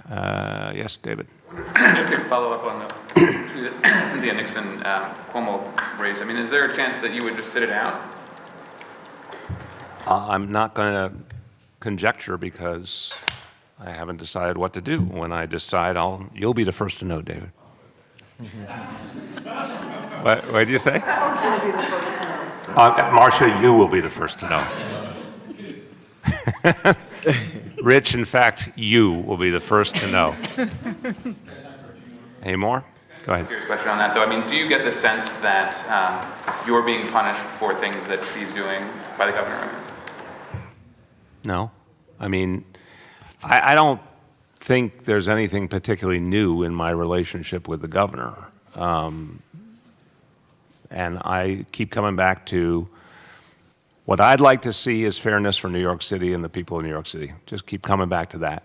Yes, David. Just to follow up on the Cynthia Nixon Cuomo race, I mean, is there a chance that you would just sit it out? I'm not going to conjecture because I haven't decided what to do. When I decide, you'll be the first to know, David. What did you say? Marcia, you will be the first to know. Rich, in fact, you will be the first to know. Any more? Go ahead. Serious question on that, though. I mean, do you get the sense that you're being punished for things that she's doing by the governor? No. I mean, I don't think there's anything particularly new in my relationship with the governor. And I keep coming back to what I'd like to see is fairness for New York City and the people of New York City. Just keep coming back to that.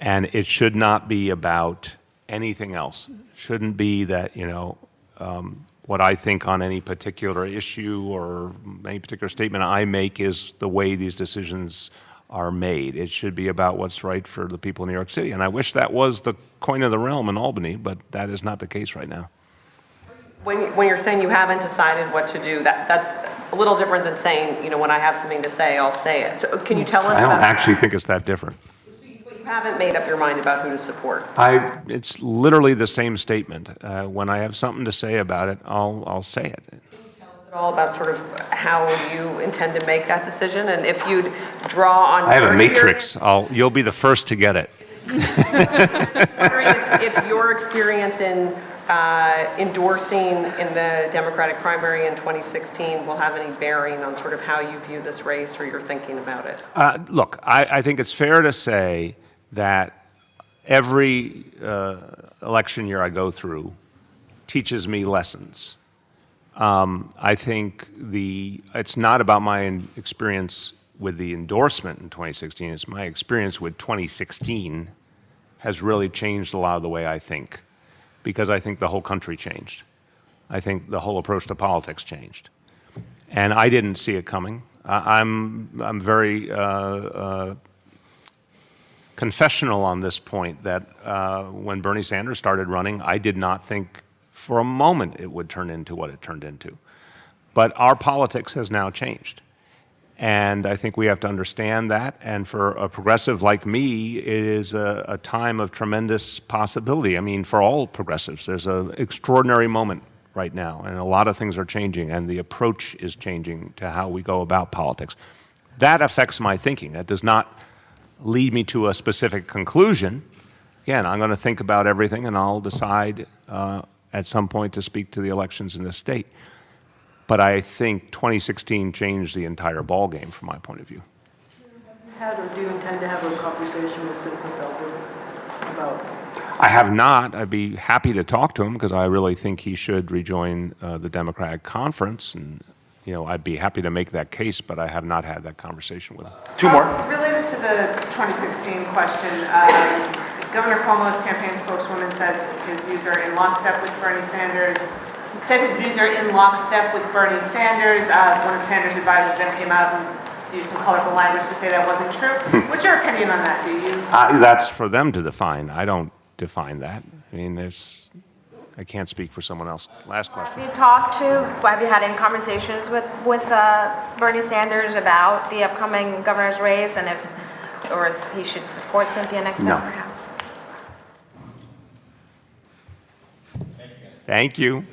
And it should not be about anything else. It shouldn't be that, you know, what I think on any particular issue or any particular statement I make is the way these decisions are made. It should be about what's right for the people in New York City. And I wish that was the coin of the realm in Albany, but that is not the case right now. When you're saying you haven't decided what to do, that's a little different than saying, you know, when I have something to say, I'll say it. So can you tell us I don't about... actually think it's that different. But you haven't made up your mind about who to support. It's literally the same statement. When I have something to say about it, I'll say it. At all about sort of how you intend to make that decision, and if you'd draw on I have your a matrix. You'll be the first to get it. wondering if your experience in endorsing in the Democratic primary in 2016 will have any bearing on sort of how you view this race or your thinking about it. Look, I think it's fair to say that every election year I go through teaches me lessons. I think it's not about my experience with the endorsement in 2016. It's my experience with 2016 has really changed a lot of the way I think, because I think the whole country changed. I think the whole approach to politics changed, and I didn't see it coming. I'm very confessional on this point that when Bernie Sanders started running, I did not think for a moment it would turn into what it turned into. But our politics has now changed. And I think we have to understand that. And for a progressive like me, it is a time of tremendous possibility. I mean, for all progressives, there's an extraordinary moment right now. And a lot of things are changing. And the approach is changing to how we go about politics. That affects my thinking. That does not lead me to a specific conclusion. Again, I'm going to think about everything and I'll decide at some point to speak to the elections in this state. But I think 2016 changed the entire ballgame from my point of view. Do you intend to have a conversation with Senator Felder about? I have not. I'd be happy to talk to him because I really think he should rejoin the Democratic Conference. And, you know, I'd be happy to make that case, but I have not had that conversation with him. Two more. Related to the 2016 question, Governor Cuomo's campaign spokeswoman says his views are in lockstep with Bernie Sanders. Said his views are in lockstep with Bernie Sanders. One of Sanders' advisors then came out and used some colorful language to say that wasn't true. What's your opinion on that? Do you? That's for them to define. I don't define that. I mean, I can't speak for someone else. Last question. Have you had any conversations with Bernie Sanders about the upcoming governor's race and if he should support Cynthia Nixon perhaps? Thank you.